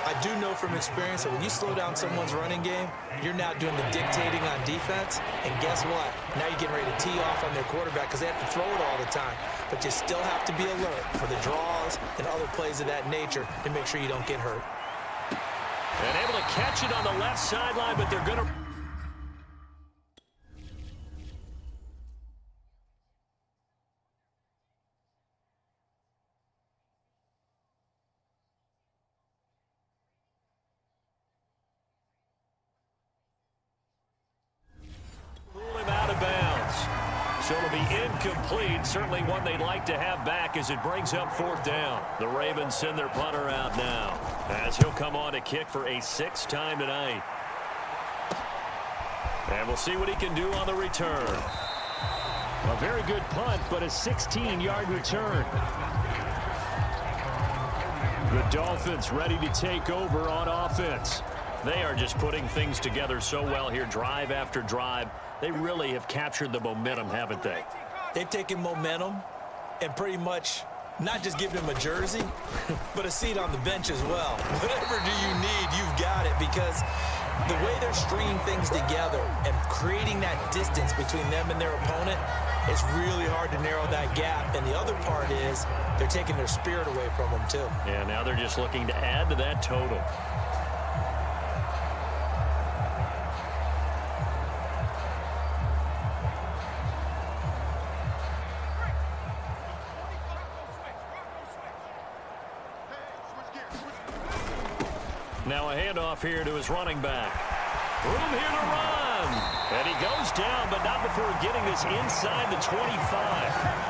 I do know from experience that when you slow down someone's running game, you're now doing the dictating on defense. And guess what? Now you're getting ready to tee off on their quarterback because they have to throw it all the time. But you still have to be alert for the draws and other plays of that nature to make sure you don't get hurt. And able to catch it on the left sideline, but they're going to... So it'll be incomplete. Certainly one they'd like to have back as it brings up 4th down. The Ravens send their punter out now as he'll come on to kick for a 6th time tonight. And we'll see what he can do on the return. A very good punt, but a 16-yard return. The Dolphins ready to take over on offense. They are just putting things together so well here, drive after drive. They really have captured the momentum, haven't they? They've taken momentum and pretty much not just given him a jersey, but a seat on the bench as well. Whatever do you need, you've got it, because the way they're stringing things together and creating that distance between them and their opponent, it's really hard to narrow that gap. And the other part is they're taking their spirit away from them, too. Yeah, now they're just looking to add to that total. Now a handoff here to his running back. Room here to run. And he goes down, but not before getting this inside the 25.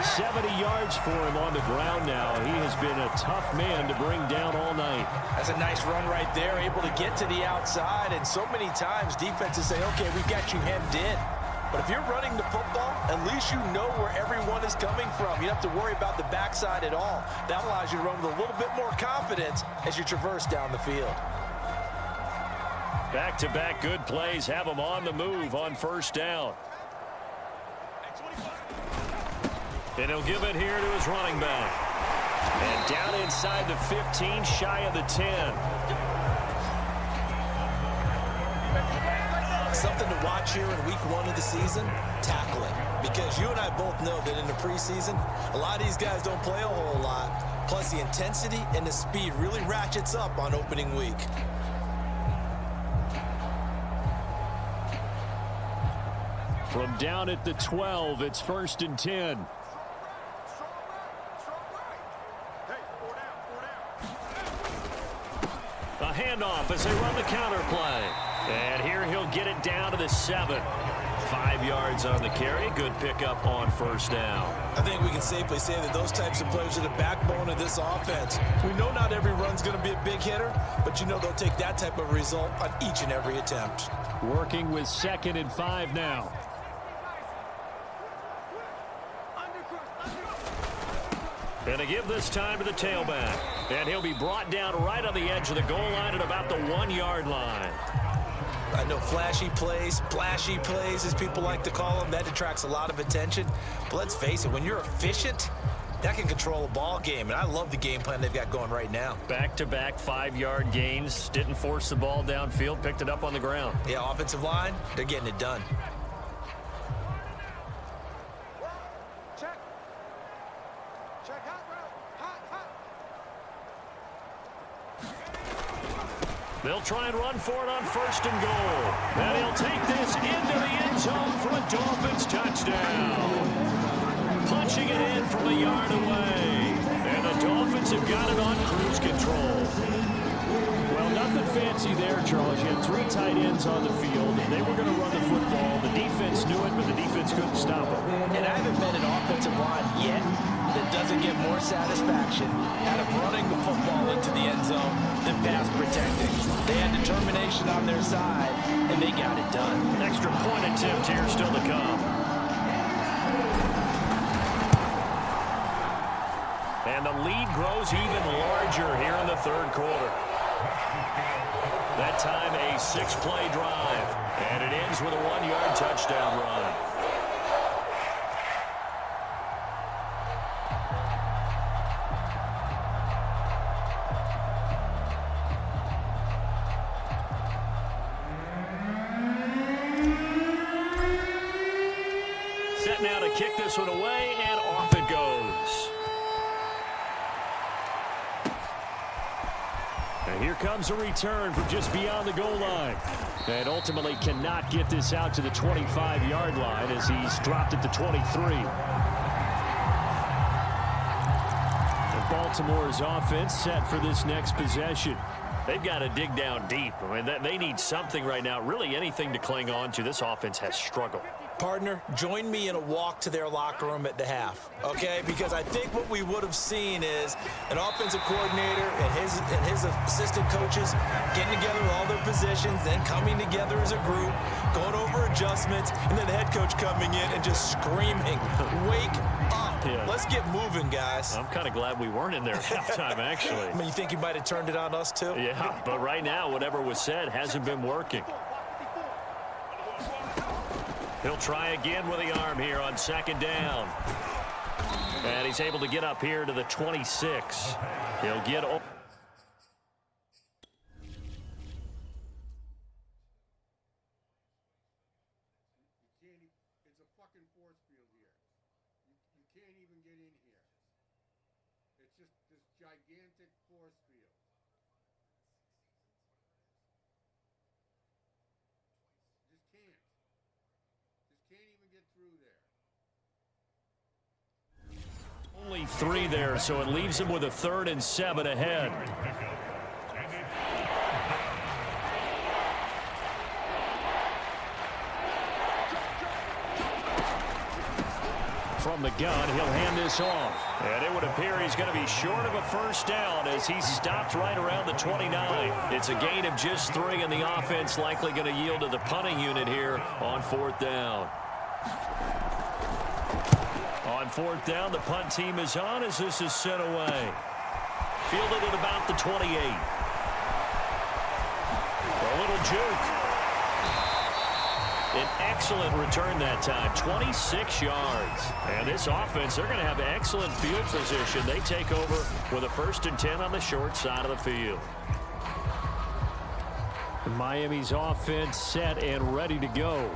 70 yards for him on the ground now. He has been a tough man to bring down all night. That's a nice run right there, able to get to the outside. And so many times defenses say, okay, we've got you hemmed in. But if you're running the football, at least you know where everyone is coming from. You don't have to worry about the backside at all. That allows you to run with a little bit more confidence as you traverse down the field. Back-to-back good plays have him on the move on 1st down. And he'll give it here to his running back. And down inside the 15, shy of the 10. Something to watch here in week 1 of the season, tackling. Because you and I both know that in the preseason, a lot of these guys don't play a whole lot. Plus the intensity and the speed really ratchets up on opening week. From down at the 12, it's 1st and 10. A handoff as they run the counter play. And here he'll get it down to the 7. 5 yards on the carry. Good pickup on 1st down. I think we can safely say that those types of players are the backbone of this offense. We know not every run's going to be a big hitter, but you know they'll take that type of result on each and every attempt. Working with 2nd and 5 now. And to give this time to the tailback. And he'll be brought down right on the edge of the goal line at about the 1-yard line. I know flashy plays, splashy plays, as people like to call them, that attracts a lot of attention. But let's face it, when you're efficient, that can control a ball game. And I love the game plan they've got going right now. Back-to-back 5-yard gains. Didn't force the ball downfield. Picked it up on the ground. Yeah, offensive line, they're getting it done. They'll try and run for it on 1st and goal. And he'll take this into the end zone for a Dolphins touchdown. Punching it in from a yard away. And the Dolphins have got it on cruise control. Well, nothing fancy there, Charles. You had 3 tight ends on the field. They were going to run the football. The defense knew it, but the defense couldn't stop it. And I haven't met an offensive line yet that doesn't get more satisfaction out of running the football into the end zone than pass protecting. They had determination on their side, and they got it done. Extra point attempt here still to come. And the lead grows even larger here in the 3rd quarter. That time a 6-play drive, and it ends with a 1-yard touchdown run. kick this one away, and off it goes. And here comes a return from just beyond the goal line. And ultimately cannot get this out to the 25-yard line as he's dropped it to 23. And Baltimore's offense set for this next possession. They've got to dig down deep. I mean, they need something right now, really anything to cling on to. This offense has struggled. Partner, join me in a walk to their locker room at the half, okay? Because I think what we would have seen is an offensive coordinator and his assistant coaches getting together with all their positions, then coming together as a group, going over adjustments, and then the head coach coming in and just screaming, "Wake up. Yeah. Let's get moving, guys." I'm kind of glad we weren't in there at halftime, actually. I mean, you think he might have turned it on us, too? Yeah, but right now, whatever was said hasn't been working. He'll try again with the arm here on second down. And he's able to get up here to the 26. He'll get... It's a fucking force field here. You can't even get in here. It's just this gigantic force field. Just can't. Just can't even get through there. Only 3 there, so it leaves him with a 3rd and 7 ahead. From the gun, he'll hand this off. And it would appear he's going to be short of a first down as he's stopped right around the 29. It's a gain of just 3, and the offense likely going to yield to the punting unit here on 4th down. On 4th down, the punt team is on as this is sent away. Fielded at about the 28. A little juke. An excellent return that time, 26 yards. And this offense, they're going to have excellent field position. They take over with a 1st and 10 on the short side of the field. Miami's offense set and ready to go.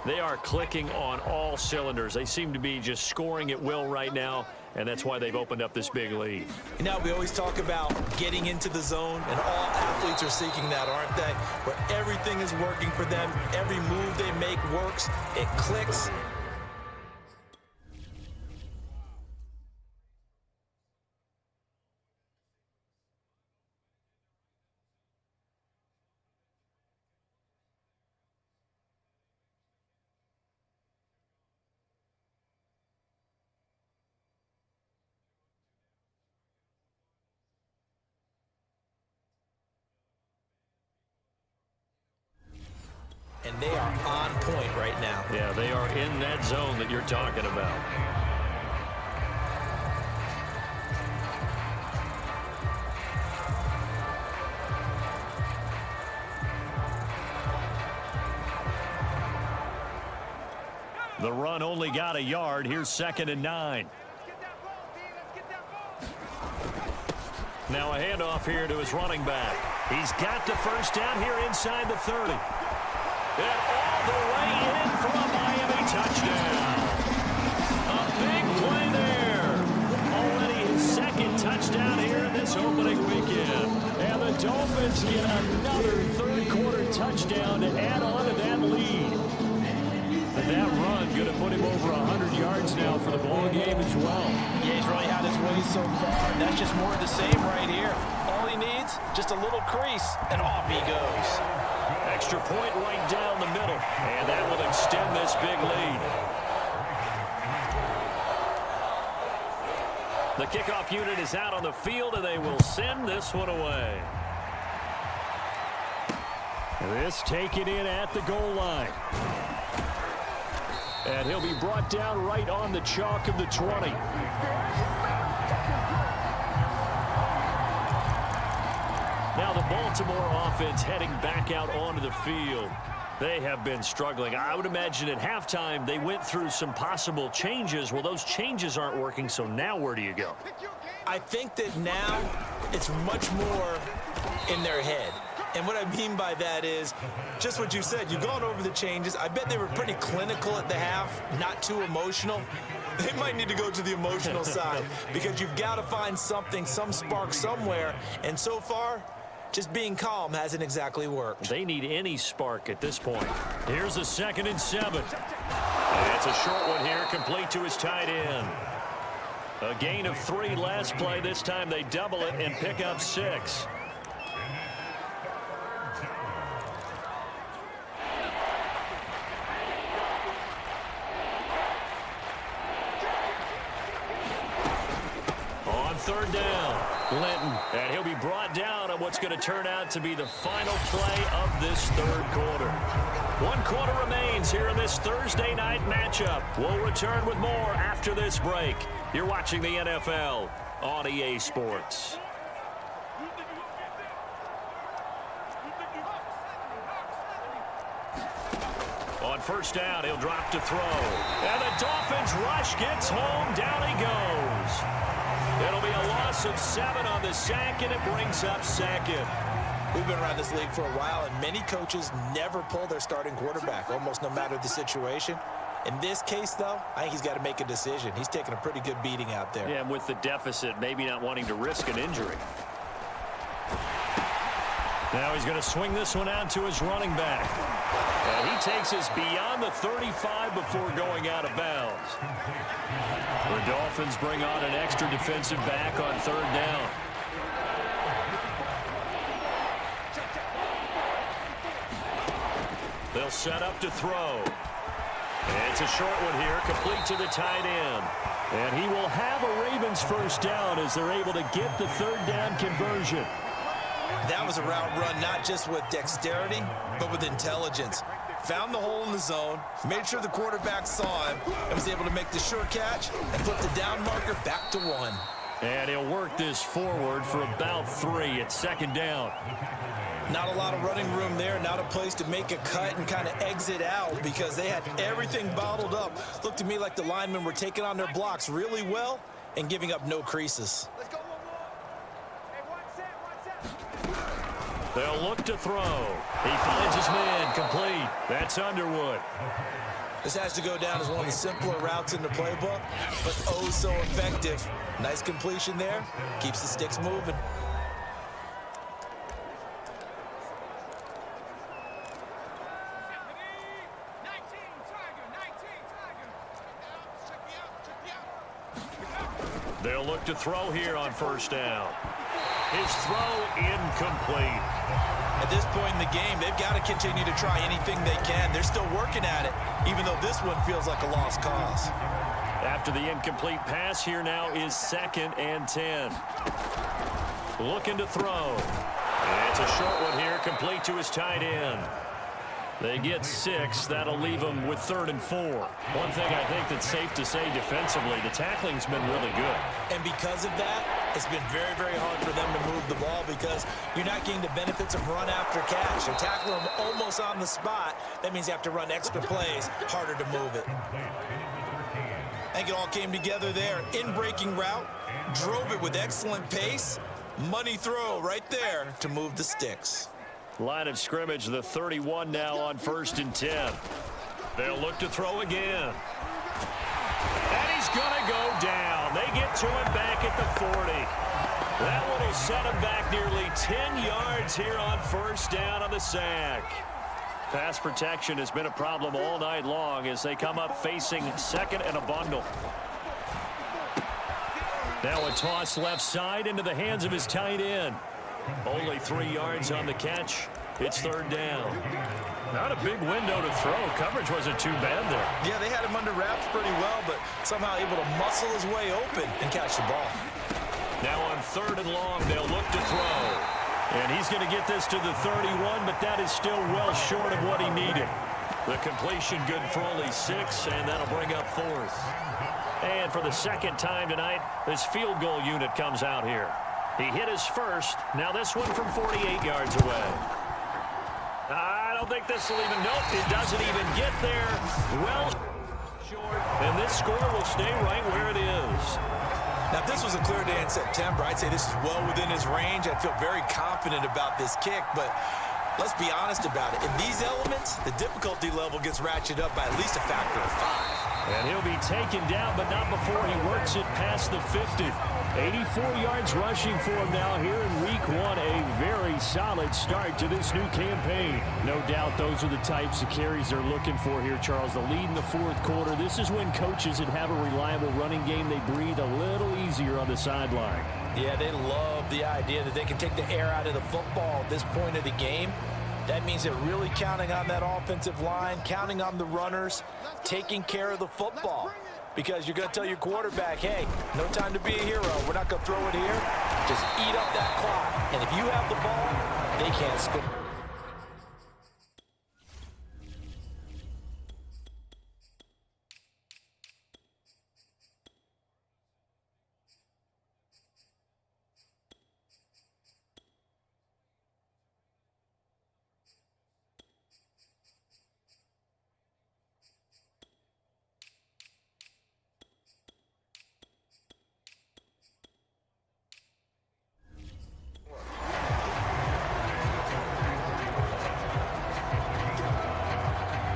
They are clicking on all cylinders. They seem to be just scoring at will right now, and that's why they've opened up this big lead. You know, we always talk about getting into the zone, and all athletes are seeking that, aren't they? Where everything is working for them. Every move they make works. It clicks. And they are on point right now. Yeah, they are in that zone that you're talking about. The run only got a yard. Here's 2nd and 9. Now a handoff here to his running back. He's got the first down here inside the 30. And all the way in for a Miami touchdown. A big play there. Already his 2nd touchdown here in this opening weekend. And the Dolphins get another 3rd quarter touchdown to add on to that lead. And that run going to put him over 100 yards now for the ball game as well. Yeah, he's really had his way so far. And that's just more of the same right here. All he needs, just a little crease, and off he goes. Extra point right down the middle, and that will extend this big lead. The kickoff unit is out on the field, and they will send this one away. This taken in at the goal line. And he'll be brought down right on the chalk of the 20. Now the Baltimore offense heading back out onto the field. They have been struggling. I would imagine at halftime they went through some possible changes. Well, those changes aren't working, so now where do you go? I think that now it's much more in their head. And what I mean by that is just what you said. You've gone over the changes. I bet they were pretty clinical at the half, not too emotional. They might need to go to the emotional side because you've got to find something, some spark somewhere. And so far, just being calm hasn't exactly worked. They need any spark at this point. Here's a 2nd and 7. And it's a short one here, complete to his tight end. A gain of 3 last play. This time they double it and pick up 6. On 3rd down, Linton. And he'll be brought down on what's going to turn out to be the final play of this 3rd quarter. 1 quarter remains here in this Thursday night matchup. We'll return with more after this break. You're watching the NFL on EA Sports. On 1st down, he'll drop to throw. And the Dolphins rush gets home. Down he goes. It'll be a loss of 7 on the sack, and it brings up 2nd. We've been around this league for a while, and many coaches never pull their starting quarterback, almost no matter the situation. In this case, though, I think he's got to make a decision. He's taking a pretty good beating out there. Yeah, and with the deficit, maybe not wanting to risk an injury. Now he's going to swing this one out to his running back. And he takes us beyond the 35 before going out of bounds. The Dolphins bring on an extra defensive back on 3rd down. They'll set up to throw. And it's a short one here, complete to the tight end. And he will have a Ravens 1st down as they're able to get the 3rd down conversion. That was a route run not just with dexterity, but with intelligence. Found the hole in the zone, made sure the quarterback saw him, and was able to make the sure catch and put the down marker back to 1. And he'll work this forward for about 3 at 2nd down. Not a lot of running room there, not a place to make a cut and kind of exit out because they had everything bottled up. Looked to me like the linemen were taking on their blocks really well and giving up no creases. They'll look to throw. He finds his man complete. That's Underwood. This has to go down as one of the simpler routes in the playbook, but oh so effective. Nice completion there. Keeps the sticks moving. They'll look to throw here on 1st down. His throw incomplete. At this point in the game, they've got to continue to try anything they can. They're still working at it, even though this one feels like a lost cause. After the incomplete pass, here now is 2nd and 10. Looking to throw. And it's a short one here, complete to his tight end. They get 6. That'll leave them with 3rd and 4. One thing I think that's safe to say defensively, the tackling's been really good. And because of that, it's been very, very hard for them to move the ball because you're not getting the benefits of run after catch. They're tackling them almost on the spot. That means you have to run extra plays, harder to move it. I think it all came together there. In-breaking route, drove it with excellent pace. Money throw right there to move the sticks. Line of scrimmage, the 31 now on 1st and 10. They'll look to throw again. And he's going to go down. They get to him back at the 40. That one will set him back nearly 10 yards here on 1st down on the sack. Pass protection has been a problem all night long as they come up facing 2nd and a bundle. Now a toss left side into the hands of his tight end. Only 3 yards on the catch. It's 3rd down. Not a big window to throw. Coverage wasn't too bad there. Yeah, they had him under wraps pretty well, but somehow able to muscle his way open and catch the ball. Now on 3rd and long, they'll look to throw. And he's going to get this to the 31, but that is still well short of what he needed. The completion good for only 6, and that'll bring up 4th. And for the 2nd time tonight, this field goal unit comes out here. He hit his first. Now this one from 48 yards away. I don't think this will even, nope, it doesn't even get there. Well short, and this score will stay right where it is. Now, if this was a clear day in September, I'd say this is well within his range. I'd feel very confident about this kick, but Let's be honest about it. In these elements, the difficulty level gets ratcheted up by at least a factor of 5. And he'll be taken down, but not before he works it past the 50. 84 yards rushing for him now here in week 1. A very solid start to this new campaign. No doubt those are the types of carries they're looking for here, Charles. The lead in the fourth quarter. This is when coaches that have a reliable running game, they breathe a little easier on the sideline. Yeah, they love the idea that they can take the air out of the football at this point of the game. That means they're really counting on that offensive line, counting on the runners, taking care of the football. Because you're going to tell your quarterback, hey, no time to be a hero. We're not going to throw it here. Just eat up that clock. And if you have the ball, they can't score.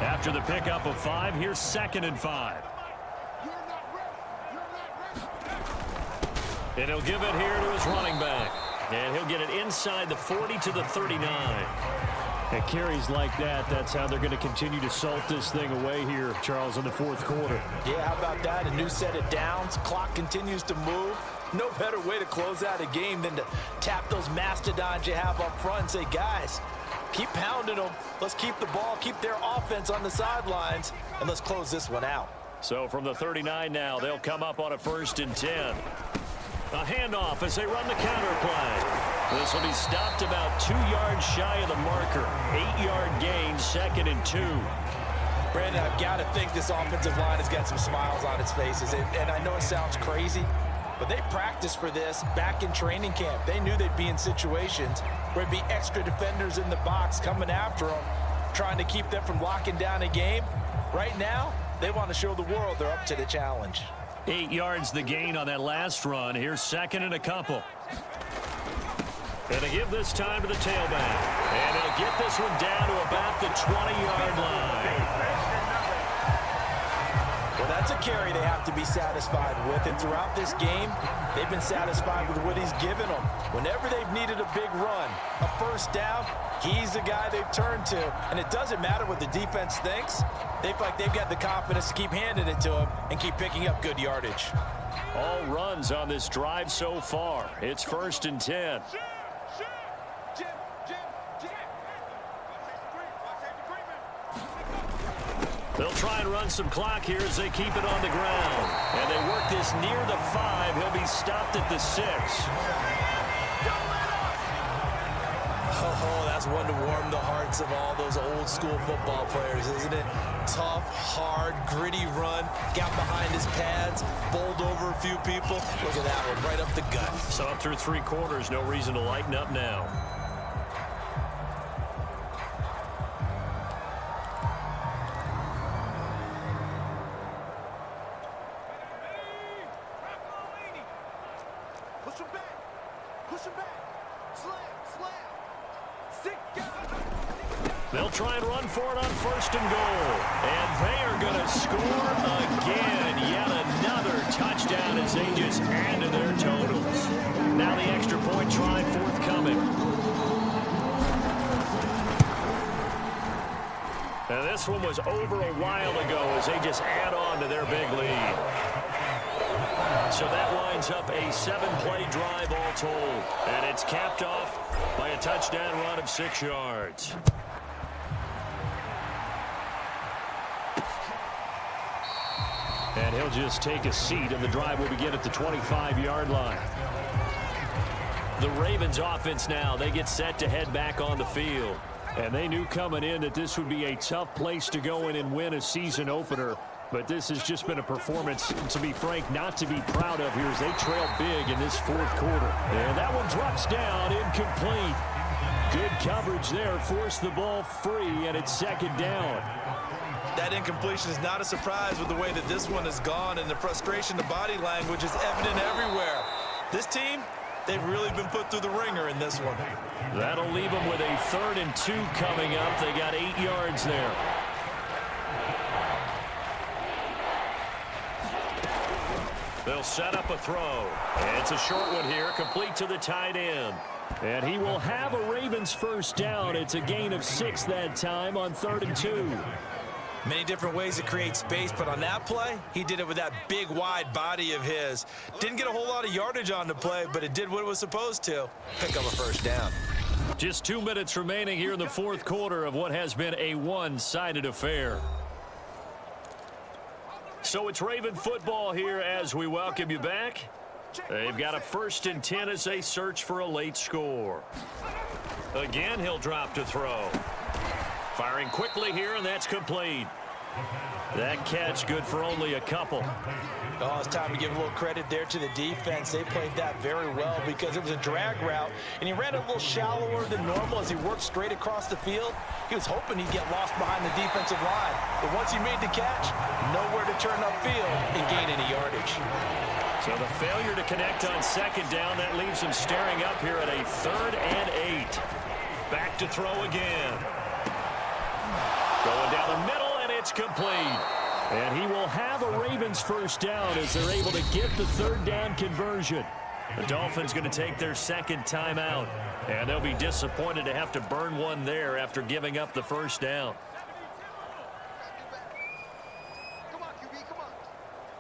After the pickup of 5, here's 2nd and 5. And he'll give it here to his running back. And he'll get it inside the 40 to the 39. And carries like that, that's how they're going to continue to salt this thing away here, Charles, in the fourth quarter. Yeah, how about that? A new set of downs. Clock continues to move. No better way to close out a game than to tap those mastodons you have up front and say, guys, keep pounding them. Let's keep the ball, keep their offense on the sidelines, and let's close this one out. So from the 39 now, they'll come up on a 1st and 10. A handoff as they run the counter play. This will be stopped about 2 yards shy of the marker. 8-yard gain, 2nd and 2. Brandon, I've got to think this offensive line has got some smiles on its faces. And I know it sounds crazy, but they practiced for this back in training camp. They knew they'd be in situations where there'd be extra defenders in the box coming after them, trying to keep them from locking down a game. Right now, they want to show the world they're up to the challenge. 8 yards the gain on that last run. Here's 2nd and a couple. And they give this time to the tailback. And he'll get this one down to about the 20-yard line. Well, that's a carry they have to be satisfied with. And throughout this game, they've been satisfied with what he's given them. Whenever they've needed a big run, a first down, he's the guy they've turned to. And it doesn't matter what the defense thinks. They feel like they've got the confidence to keep handing it to him and keep picking up good yardage. All runs on this drive so far. It's 1st and 10. They'll try and run some clock here as they keep it on the ground. And they work this near the 5. He'll be stopped at the 6. Oh, that's one to warm the hearts of all those old school football players, isn't it? Tough, hard, gritty run. Got behind his pads, bowled over a few people. Look at that one, right up the gut. So up through 3 quarters, no reason to lighten up now. They'll try and run for it on 1st and goal. And they are going to score again. Yet another touchdown as they just add to their totals. Now the extra point try forthcoming. And this one was over a while ago as they just add on to their big lead. So that lines up a 7-play drive all told. And it's capped off by a touchdown run of 6 yards. And he'll just take a seat, and the drive will begin at the 25-yard line. The Ravens offense now, they get set to head back on the field. And they knew coming in that this would be a tough place to go in and win a season opener. But this has just been a performance, to be frank, not to be proud of here as they trail big in this fourth quarter. And that one drops down, incomplete. Good coverage there, forced the ball free, and it's 2nd down. That incompletion is not a surprise with the way that this one has gone, and the frustration, the body language is evident everywhere. This team, they've really been put through the ringer in this one. That'll leave them with a 3rd and 2 coming up. They got 8 yards there. They'll set up a throw. It's a short one here, complete to the tight end. And he will have a Ravens first down. It's a gain of 6 that time on 3rd and 2. Many different ways to create space, but on that play, he did it with that big, wide body of his. Didn't get a whole lot of yardage on the play, but it did what it was supposed to. Pick up a first down. Just 2 minutes remaining here in the 4th quarter of what has been a one-sided affair. So it's Raven football here as we welcome you back. They've got a 1st and 10 as they search for a late score. Again, he'll drop to throw. Firing quickly here, and that's complete. That catch good for only a couple. Oh, it's time to give a little credit there to the defense. They played that very well because it was a drag route, and he ran a little shallower than normal as he worked straight across the field. He was hoping he'd get lost behind the defensive line, but once he made the catch, nowhere to turn upfield and gain any yardage. So the failure to connect on 2nd down, that leaves him staring up here at a 3rd and 8. Back to throw again. Going down the middle, and it's complete. And he will have a Ravens first down as they're able to get the 3rd down conversion. The Dolphins going to take their 2nd timeout, and they'll be disappointed to have to burn one there after giving up the first down. Come on, QB, come on.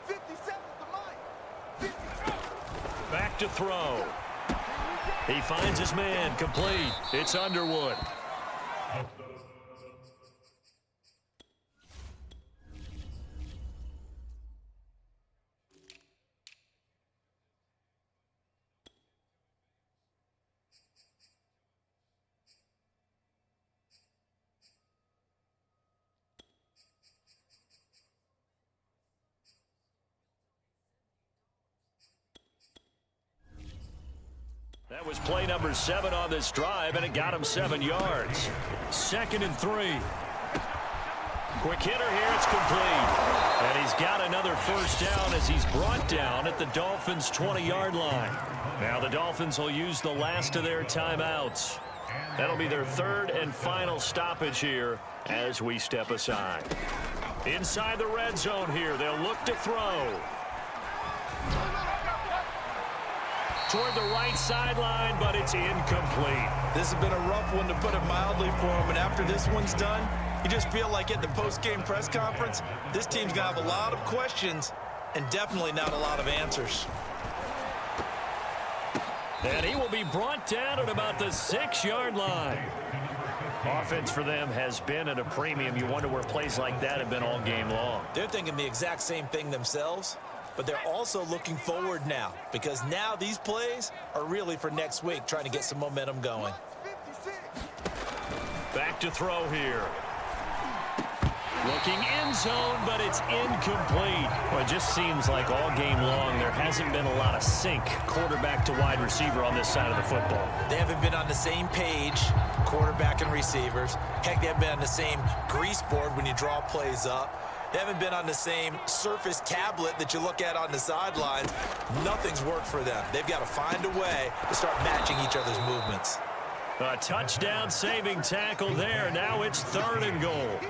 57 to mine. Back to throw. He finds his man, complete. It's Underwood. That was play number 7 on this drive, and it got him 7 yards. 2nd and 3. Quick hitter here, it's complete. And he's got another first down as he's brought down at the Dolphins' 20-yard line. Now the Dolphins will use the last of their timeouts. That'll be their 3rd and final stoppage here as we step aside. Inside the red zone here, they'll look to throw. Toward the right sideline, but it's incomplete. This has been a rough one, to put it mildly, for him. And after this one's done, you just feel like at the post-game press conference, this team's going to have a lot of questions and definitely not a lot of answers. And he will be brought down at about the 6-yard line. Offense for them has been at a premium. You wonder where plays like that have been all game long. They're thinking the exact same thing themselves, but they're also looking forward now, because now these plays are really for next week, trying to get some momentum going. Back to throw here. Looking end zone, but it's incomplete. Well, it just seems like all game long there hasn't been a lot of sync quarterback to wide receiver on this side of the football. They haven't been on the same page, quarterback and receivers. Heck, they haven't been on the same grease board when you draw plays up. They haven't been on the same surface tablet that you look at on the sidelines. Nothing's worked for them. They've got to find a way to start matching each other's movements. A touchdown saving tackle there. Now it's 3rd and goal.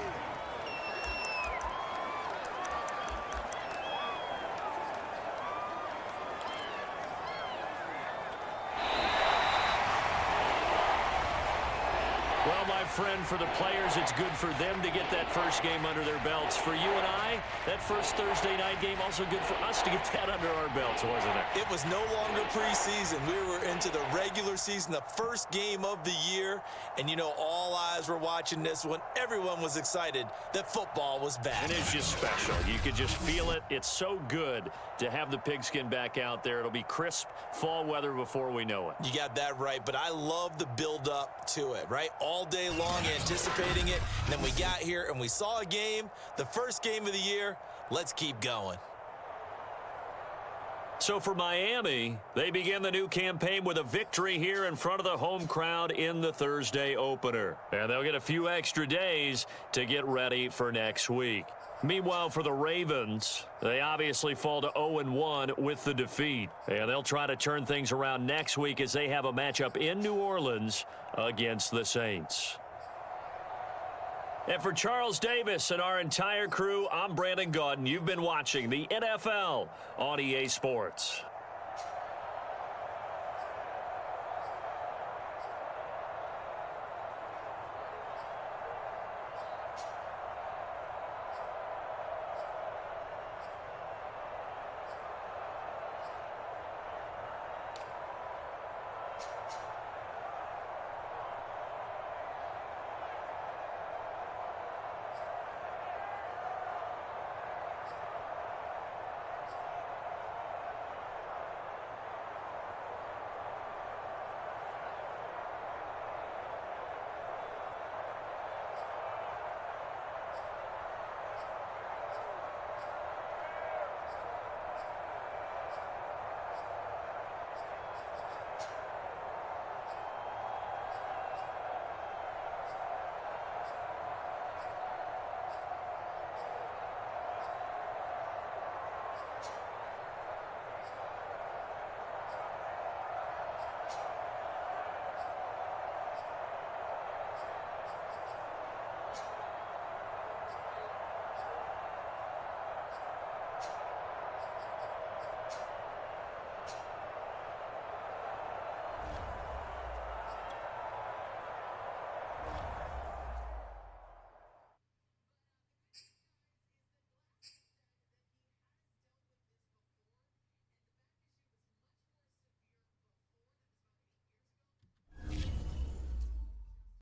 Well, my friend, for the players, it's good for them to get that first game under their belts. For you and I, that first Thursday night game, also good for us to get that under our belts, wasn't it? It was no longer preseason. We were into the regular season, the first game of the year. And, you know, all eyes were watching this one. Everyone was excited that football was back. And it's just special. You could just feel it. It's so good to have the pigskin back out there. It'll be crisp fall weather before we know it. You got that right, but I love the build-up to it, right? All day long anticipating it, and then we got here and we saw a game, the first game of the year. Let's keep going. So for Miami, they begin the new campaign with a victory here in front of the home crowd in the Thursday opener. And they'll get a few extra days to get ready for next week. Meanwhile, for the Ravens, they obviously fall to 0-1 with the defeat. And they'll try to turn things around next week as they have a matchup in New Orleans against the Saints. And for Charles Davis and our entire crew, I'm Brandon Gaudin. You've been watching the NFL on EA Sports.